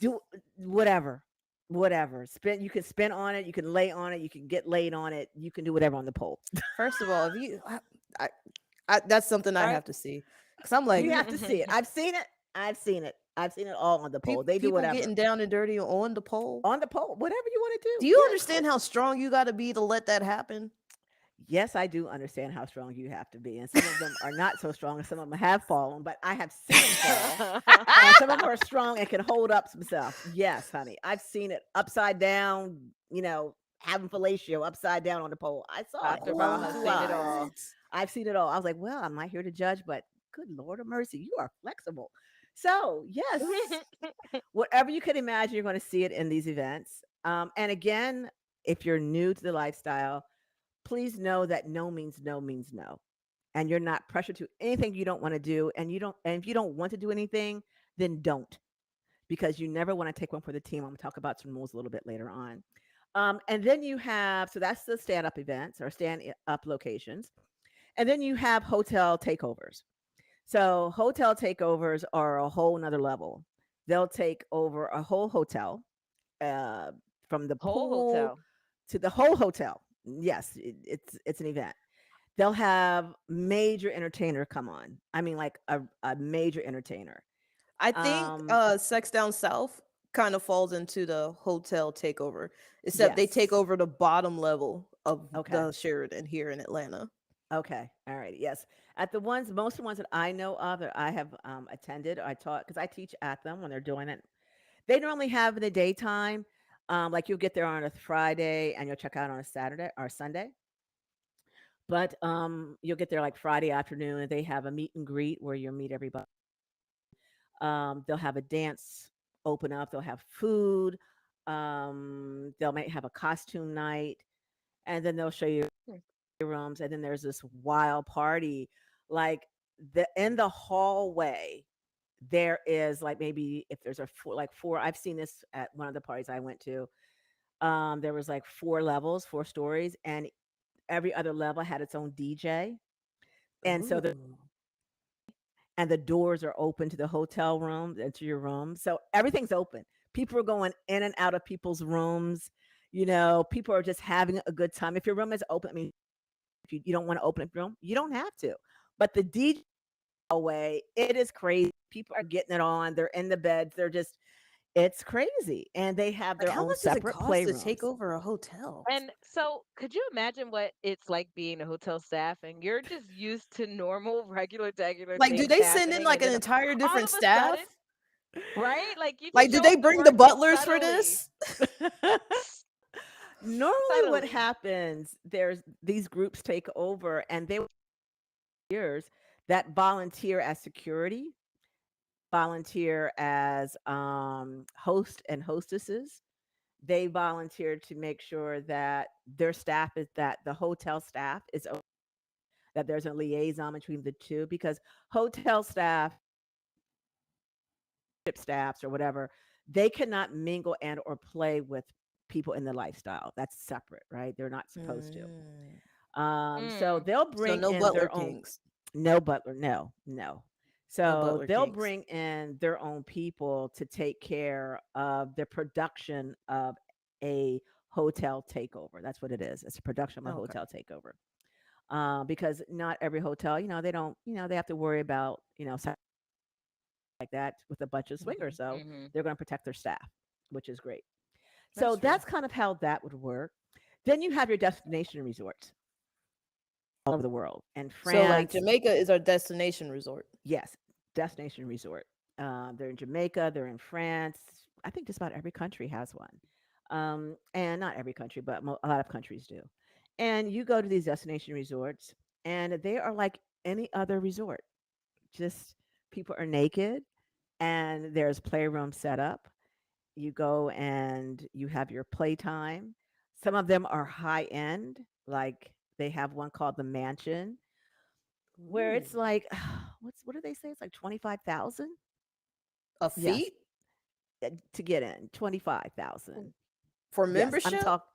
do whatever, whatever spin, you can spin on it, you can lay on it, you can get laid on it, you can do whatever on the pole. First of all, if you, I, that's something I Right? have to see, because I'm You like, have to see it. I've seen it. I've seen it. I've seen it all on the pole. They do people whatever getting down and dirty on the pole. on the pole, whatever you want to Do do. you Yes, understand how strong you got to be to let that happen? yes, I do understand how strong you have to be, and some of them are not so strong, and some of them have fallen. But I have seen them fall, and some of them are strong and can hold up some stuff. Yes, honey, I've seen it upside down. having fellatio upside down on the pole. I saw it Dr. with my Val own has two seen it eyes. all. I've seen it all. I was like, well, I'm not here to judge, but good Lord of mercy, you are flexible. So, yes, whatever you can imagine, you're going to see it in these events. And again, if you're new to the lifestyle, please know that no means no means no. And you're not pressured to anything you don't want to do. And if you don't want to do anything, then don't, because you never want to take one for the team. I'm going to talk about some rules a little bit later on. And then you have, so that's the stand up events or stand up locations. And then you have hotel takeovers. So hotel takeovers are a whole nother level. They'll take over a whole hotel, uh, from the Whole pool hotel. to the whole hotel. Yes, it's an event. They'll have major entertainer come on. I mean, like a major entertainer. I think Um, Sex Down South kind of falls into the hotel takeover, except they take yes. over the bottom level of Okay. the Sheridan here in Atlanta. Okay. All right. Yes. At the ones, most of the ones that I know of that I have attended, I taught because I teach at them when they're doing it. They normally have in the daytime. Like you'll get there on a Friday and you'll check out on a Saturday or Sunday. But you'll get there like Friday afternoon and they have a meet and greet where you'll meet everybody. They'll have a dance open up. They'll have food. They'll might have a costume night, and then they'll show you Hmm. rooms. And then there's this wild party, like the in the hallway. There is like maybe if there's a four, like four. I've seen this at one of the parties I went to. There was like four levels, four stories, and every other level had its own DJ. And so Ooh. the doors are open to the hotel room and to your room. So everything's open. People are going in and out of people's rooms. People are just having a good time. If your room is open, I mean, if you don't want to open a room, you don't have to. But the DJ away, it is crazy. People are getting it on. They're in the beds. It's crazy. And they have Like, their how own much does it separate cost to take playrooms. over a hotel? And so, could you imagine what it's like being a hotel staff and you're just used to normal, regular, regular Like, do things they send in happening, like and an then entire all different of a sudden, staff? right? Like you Like, just do show they up to bring the work and butlers for suddenly, this? Normally, what suddenly, happens, there's these groups take over and they years that volunteer as security, volunteer as host and hostesses. They volunteer to make sure that their staff is that the hotel staff is that there's a liaison between the two because hotel staffs or whatever, they cannot mingle and or play with people in the lifestyle. That's separate, right? They're not supposed to. Mm. So mm, they'll So bring no in butler their own. kings. No butler, no, no. No So butler they'll kings. bring in their own people to take care of the production of a hotel takeover. That's what it is. It's a production of a Okay. hotel takeover. Because not every hotel, they don't, they have to worry about, stuff like that with a bunch of swingers. Mhm. So hmm they're going to protect their staff, which is great. So That's true. that's kind of how that would work. Then you have your destination resorts all over the world. And So, like, France, Jamaica is our destination resort. yes, destination resort. They're in Jamaica, they're in France. I think just about every country has one. And not every country, but a lot of countries do. And you go to these destination resorts, and they are like any other resort. Just people are naked, and there's playroom set up. You go and you have your playtime. Some of them are high end, like they have one called the Mansion, where Ooh. it's like, what do they say? It's like 25,000. A Yes, fee to get in, 25,000. for Yes, I'm membership? talking.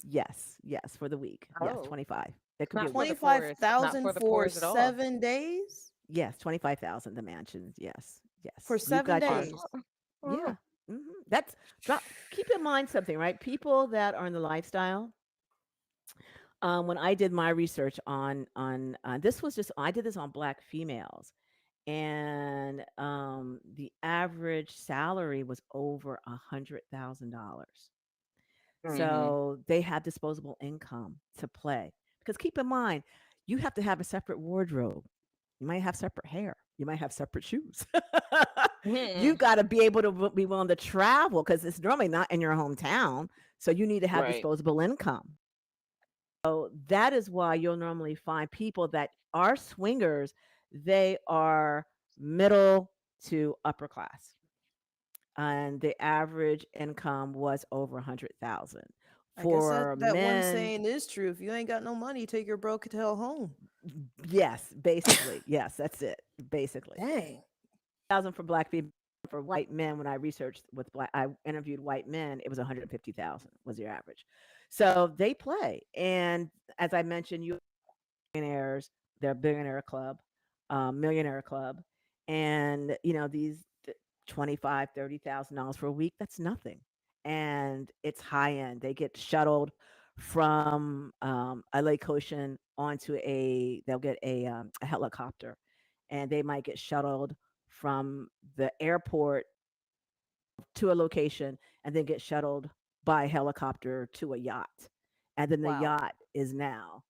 Yes, yes, for the week. Yes, oh, 25. It could be not a for the week. poorest, not 25,000 for the for poorest at all. 7 days? Yes, 25,000. The mansions. Yes, For yes. You've seven got your. days. Awesome. Yeah. That's drop. Keep in mind something, right? People that are in the lifestyle. When I did my research on this was just I did this on Black females, and the average salary was over $100,000. Mm-hmm. So they have disposable income to play. Because keep in mind, you have to have a separate wardrobe. You might have separate hair. You might have separate shoes. You hmm got to be able to be willing to travel because it's normally not in your hometown. So you need to have Right. disposable income. So that is why you'll normally find people that are swingers, they are middle to upper class. And the average income was over 100,000. I guess For that one men, saying is true. If you ain't got no money, take your broke tail home. yes, basically. Yes, that's it. Basically. Dang. 1,000 for black people. For white men, when I researched with black, I interviewed white men, it was 150,000 was your average. So they play. And as I mentioned, you millionaires, their billionaire club, millionaire club, and these 25, $30,000 for a week, that's nothing. And it's high end. They get shuttled from a Lake Ocean onto they'll get a helicopter, and they might get shuttled from the airport to a location and then get shuttled by helicopter to a yacht. And then the Wow. yacht is now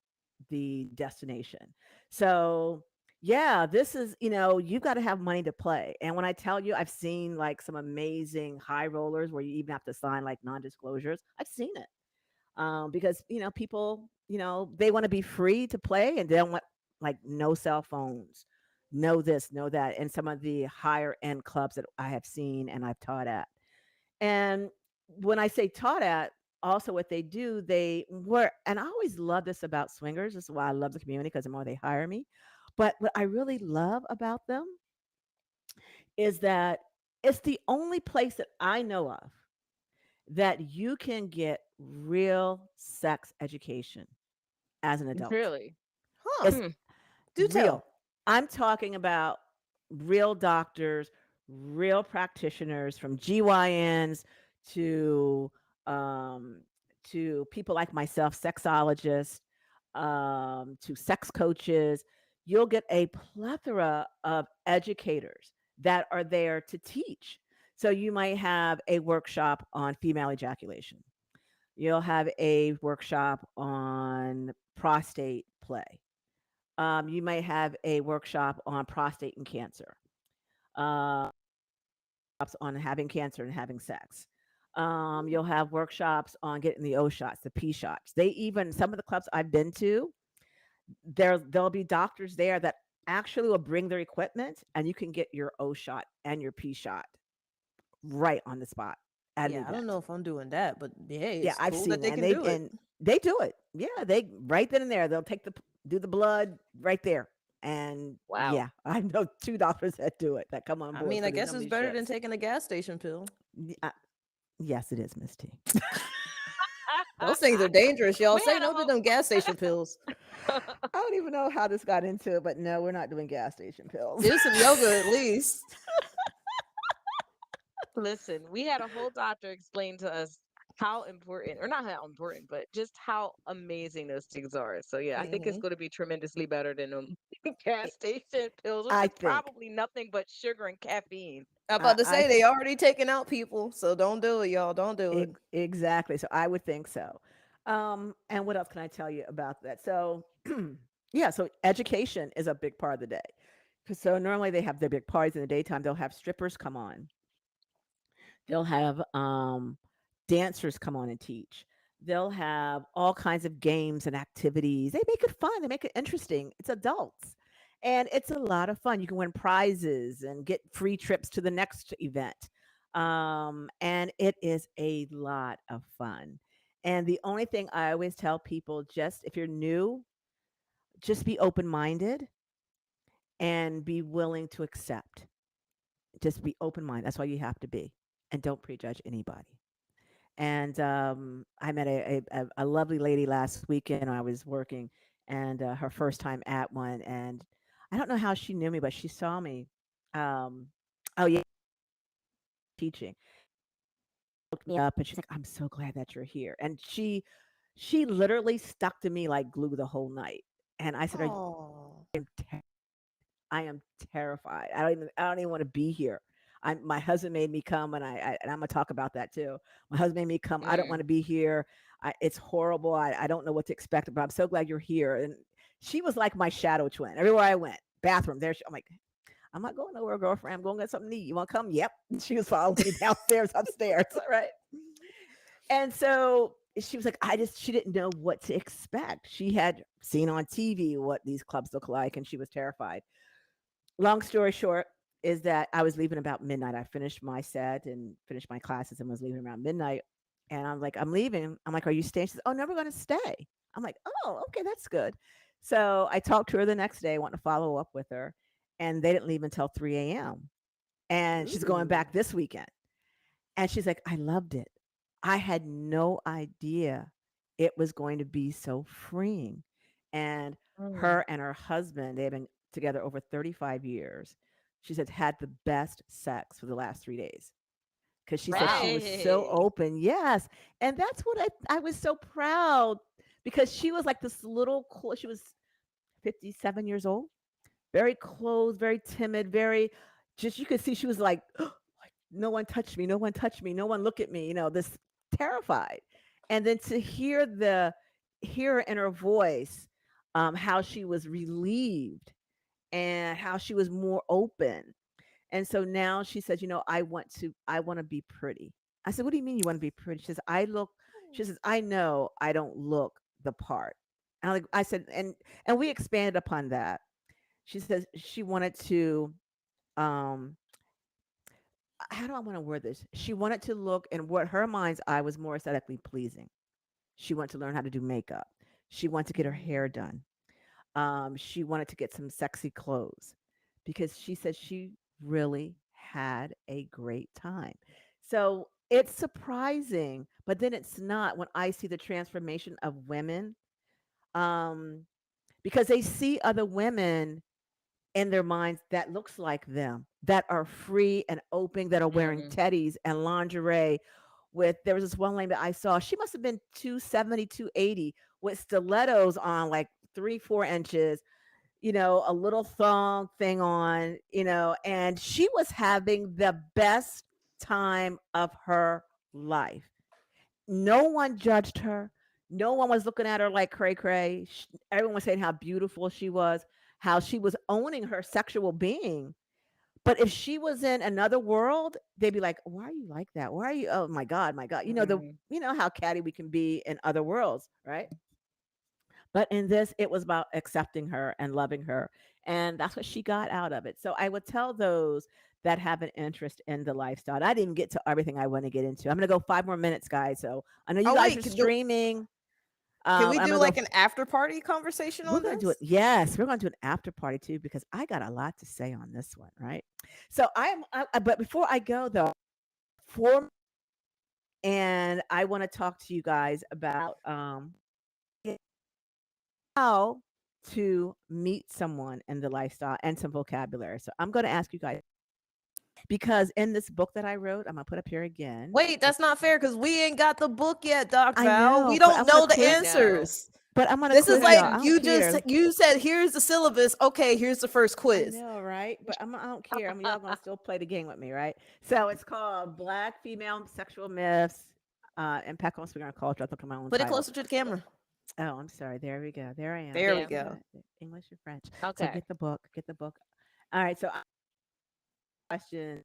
the destination. So, yeah, this is, you've got to have money to play. And when I tell you, I've seen like some amazing high rollers where you even have to sign like non disclosures. I've seen it because, people, they want to be free to play and they don't want like no cell phones, no this, no that. And some of the higher end clubs that I have seen and I've taught at. And when I say taught at, also what they do, they work. And I always love this about swingers. This is why I love the community because the more they hire me. But what I really love about them is that it's the only place that I know of that you can get real sex education as an adult. Really? Huh. It's Hmm. Do real. tell. I'm talking about real doctors, real practitioners from GYNs to um, to people like myself, sexologists, to sex coaches. You'll get a plethora of educators that are there to teach. So you might have a workshop on female ejaculation. You'll have a workshop on prostate play. You might have a workshop on prostate and cancer, uh, on having cancer and having sex. You'll have workshops on getting the O shots, the P shots. They even some of the clubs I've been to, there'll be doctors there that actually will bring their equipment, and you can get your O shot and your P shot right on the spot at an Yeah, I don't know event. if I'm doing that, but yeah, Yeah, it's I've cool that seen they that, and can do it. they do it. Yeah, they right then and there. They'll do the blood right there, and Wow. yeah, I know 2 doctors that do it that come on I board mean, for I guess some of it's these better than trips. taking a gas station pill. Yes, it is, Miss T. Those things are dangerous, y'all. We Say had a no to whole them gas station pills. I don't even know how this got into it, but no, we're not doing gas station pills. Do some yoga at least. listen, we had a whole doctor explain to us how important, or not how important, but just how amazing those things are. So yeah, I think it's Hmm. going to be tremendously better than gas station pills, which I is think. probably nothing but sugar and caffeine. I'm I, about to I say they already taking out people, so don't do it, y'all. Don't do it. exactly. So I would think so. And what else can I tell you about that? So, yeah, so education is a big part of the day. So normally they have their big parties in the daytime. They'll have strippers come on. They'll have dancers come on and teach. They'll have all kinds of games and activities. They make it fun. They make it interesting. It's adults. And it's a lot of fun. You can win prizes and get free trips to the next event. And it is a lot of fun. And the only thing I always tell people, just if you're new, just be open minded and be willing to accept. Just be open minded. That's all you have to be. And don't prejudge anybody. And I met a lovely lady last weekend. I was working, and her first time at one. And I don't know how she knew me, but she saw me. Um, oh yeah, teaching. Looked me up, and she's like, "I'm so glad that you're here." And she literally stuck to me like glue the whole night. And I said, "Are you Oh, ter- I am terrified. I don't even want to be here. My husband made me come, and and I'm gonna talk about that too. My husband made me come. I don't want Mm. to be here. It's horrible. I don't know what to expect, but I'm so glad you're here. And she was like my shadow twin. Everywhere I went, bathroom there. I'm like, I'm not going nowhere, girlfriend. I'm going to get something to eat. You want to come? Yep. She was following me downstairs, upstairs. Right. And so she was like, she didn't know what to expect. She had seen on TV what these clubs look like, and she was terrified. Long story short is that I was leaving about midnight. I finished my set and finished my classes and was leaving around midnight. And I'm like, I'm leaving. I'm like, are you staying? She says, oh, no, we're going to stay. I'm like, oh, okay, that's good. So I talked to her the next day, wanting to follow up with her. And they didn't leave until 3 a.m. And she's going Ooh. back this weekend. And she's like, I loved it. I had no idea it was going to be so freeing. And Mm. her and her husband, they've been together over 35 years. She said, had the best sex for the last 3 days because she said she Wow. was so Right. open. Yes. And that's what I was so proud because she was like this little, she was 57 years old, very closed, very timid, very just you could see she was like, no one touched me, no one touched me, no one look at me, this terrified. And then to hear her in her voice, how she was relieved and how she was more open. And so now she says, I want to be pretty. I said, what do you mean you want to be pretty? She says, I know I don't look the part. I said, and we expanded upon that. She says she wanted to um how do I want to word this? She wanted to look in what her mind's eye was more aesthetically pleasing. She wanted to learn how to do makeup. She wanted to get her hair done. She wanted to get some sexy clothes because she said she really had a great time. So it's surprising, but then it's not when I see the transformation of women, um, because they see other women in their minds that looks like them, that are free and open, that are wearing Mm. teddies and lingerie. There was this one lady that I saw, she must have been 270, 280 with stilettos on like 3, 4 inches, a little thong thing on, and she was having the best time of her life. No one judged her. No one was looking at her like cray cray. Everyone was saying how beautiful she was, how she was owning her sexual being. But if she was in another world, they'd be like, "Why are you like that? Why are you? Oh my God, my God!" Mm. You know how catty we can be in other worlds, right? But in this, it was about accepting her and loving her, and that's what she got out of it. So I would tell those that have an interest in the lifestyle. I didn't get to everything I want to get into. I'm going to go 5 more minutes, guys. So I know you Oh guys wait, are streaming. can we I'm do gonna go. like an after party conversation We're on gonna do it. this? Yes, we're gonna do an after party too because I got a lot to say on this one, right? So but before I go though, for and I want to talk to you guys about how to meet someone in the lifestyle and some vocabulary. So I'm going to ask you guys because in this book that I wrote, I'm gonna put up here again. Wait, that's not fair because we ain't got the book yet, Doc I Val. know, We but don't know the I know. answers. I'm gonna This is quiz like y'all. I Mhm. don't you care. you said here's the syllabus. Okay, here's the first I quiz. know, right? But I don't care. Y'all gonna still play the game with me, right? So it's called Black Female Sexual Myths, Impact on Speaking Our Culture. I took my own Put it title. closer to the camera. Oh, I'm sorry. There we go. There I am. There we Yeah. See go. that? English and French. So Okay. get the book. Get the book. All right. So question.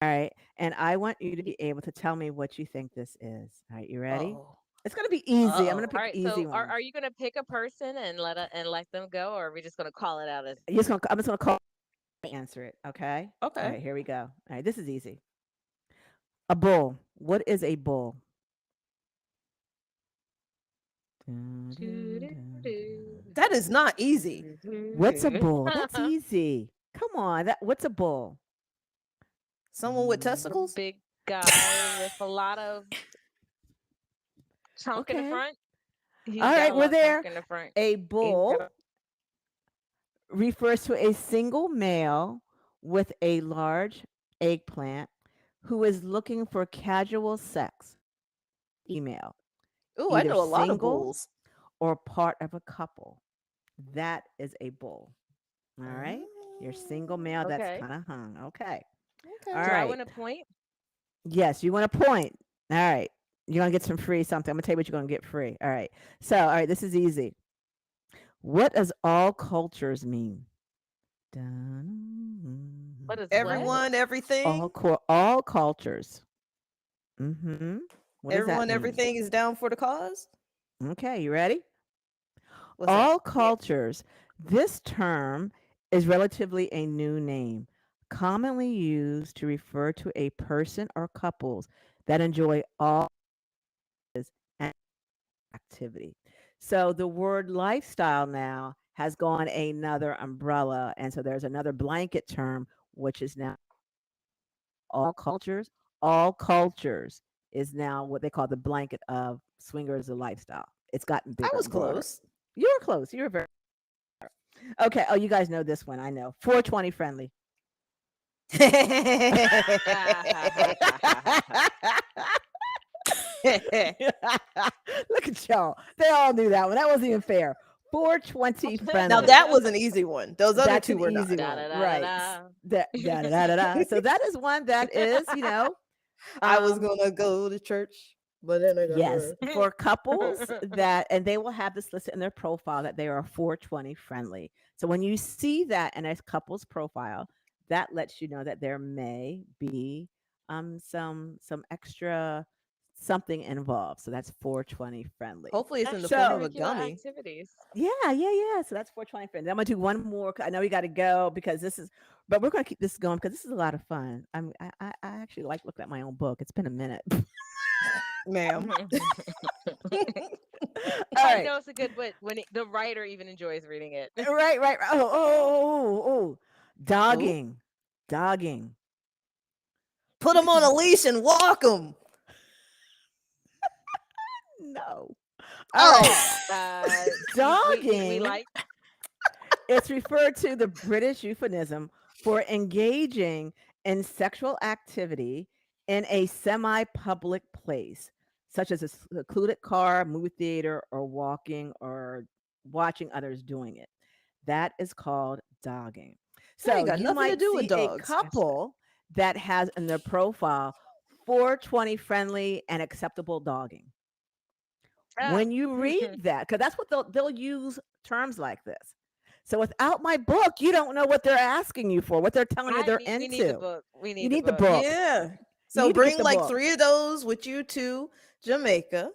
All right, and I want you to be able to tell me what you think this is. All right, you ready? Oh. It's gonna be easy. I'm gonna Oh. All pick right. easy So ones. are you gonna pick a person and let them go, or are we just gonna call it out as I'm just gonna call answer it. Okay. All Okay. right. Here we go. All right. This is easy. A bull. What is a bull? Dun, dun, dun, dun. That is not easy. What's a bull? That's easy. Come on. What's a bull? Someone with a testicles? big guy with a lot of chunk in the Okay. front. He's All got right, a we're lot of chunk there. in the front. A He's got bull refers to a single male with a large eggplant who is looking for casual sex, female, Ooh, I either know a lot of single bulls. or part of a couple. That is a bull. All right. Your single Oh, male that's okay. kind of hung. Okay. All okay. Do I right. win a point? Yes, you want a point. All right. You're going to get some free something. I'm going to tell you what you're going to get free. All right. So, all right, this is easy. What does all cultures mean? What is what? Everyone, everything. All cultures. Mm-hmm. What does that Everyone, mean? everything is down for the cause. Okay, you ready? What's that? All cultures. This term is relatively a new name, commonly used to refer to a person or couples that enjoy all and activity. So the word lifestyle now has gone another umbrella, and so there's another blanket term, which is now all cultures. All cultures is now what they call the blanket of swingers a lifestyle. It's gotten I bigger was and broader. close. You were close. You were very okay. Oh, you guys know this one. I know. 420 friendly. Look at y'all. They all knew that one. That wasn't even fair. 420 Now friendly. that was an easy one. Those other That's two an were not. easy Da one. da da da Right. da. So that is one that is, I was um, gonna go to church, but then I got yes, hurt. for couples that, and they will have this listed in their profile that they are 420 friendly. So when you see that in a couple's profile, that lets you know that there may be some extra something involved. So that's 420 friendly. Hopefully, it's in the form of a So Extracurricular gummy. activities. yeah. So that's 420 friendly. I'm gonna do one more. I know we got to go because this is, but we're gonna keep this going because this is a lot of fun. I actually like looking at my own book. It's been a minute. Ma'am. All I right. know it's a good book when the writer even enjoys reading it. Right. Oh. Who? Dogging. Dogging. Put them on a leash and walk them. No. All Oh, right. We Dogging. like It's referred to the British euphemism for engaging in sexual activity in a semi-public place, such as a secluded car, movie theater, or walking or watching others doing it. That is called dogging. that ain't So got you nothing to might do with see a dogs. couple that has in their profile 420 friendly and acceptable dogging. ah, When you read that, because that's what they'll use terms like this. So without my book, you don't know what they're asking you for, what they're telling you they're we need the into. book. We You need the need the book. book. Yeah. You So need to get bring the like book. 3 of those with you to Jamaica,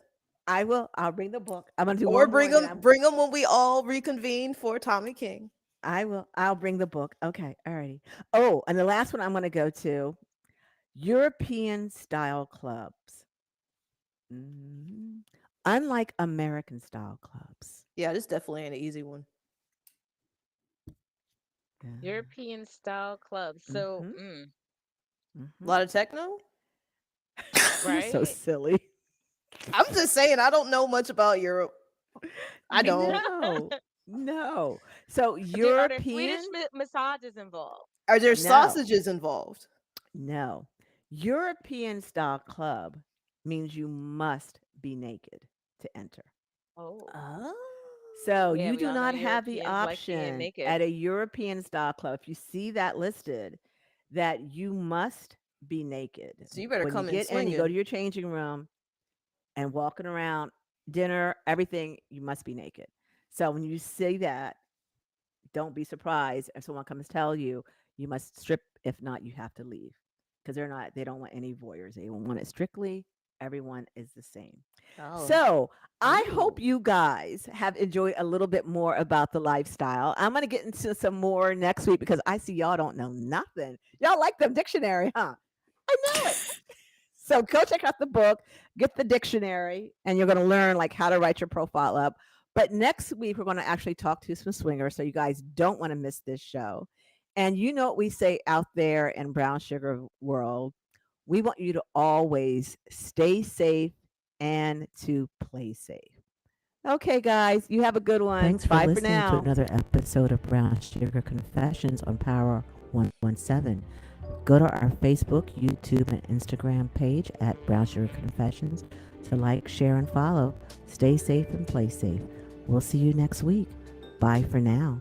I will. I'll bring the book. I'm gonna do or one more. bring And then them bring them when we all reconvene for Tommy King. I will. I'll bring the book. Okay. Alrighty. Oh, and the last one I'm gonna go to European style clubs. Mhm. Unlike American style clubs. Yeah, this definitely ain't an easy one. Yeah. European style clubs. So, Mhm. A Mhm. lot of techno. You're so right? silly. I'm just saying, I don't know much about Europe. I don't. No. So Are there Swedish European? massages involved? Are there No. sausages involved? No. European style club means you must be naked to enter. Oh, Oh. So yeah. you We do all know not have the Europeans like being option naked. at a European style club, if you see that listed, that you must be naked. So you better When you come in get in, you go to swinging. your changing room and walking around, dinner, everything, you must be naked. So when you see that, don't be surprised if someone comes tell you you must strip. If not, you have to leave because they don't want any voyeurs. They want it strictly. Everyone is the same. Oh. So I hope Ooh. you guys have enjoyed a little bit more about the lifestyle. I'm going to get into some more next week because I see y'all don't know nothing. Y'all like the dictionary, huh? I know it. So go check out the book, get the dictionary, and you're going to learn like how to write your profile up. But next week we're going to actually talk to some swingers, so you guys don't want to miss this show. And you know what we say out there in Brown Sugar world, we want you to always stay safe and to play safe. Okay, guys, you have a good one. Thanks for Bye for listening to now. another episode of Brown Sugar Confessions on Power 117. Go to our Facebook, YouTube, and Instagram page at Brown Sugar Confessions to like, share, and follow. Stay safe and play safe. We'll see you next week. Bye for now.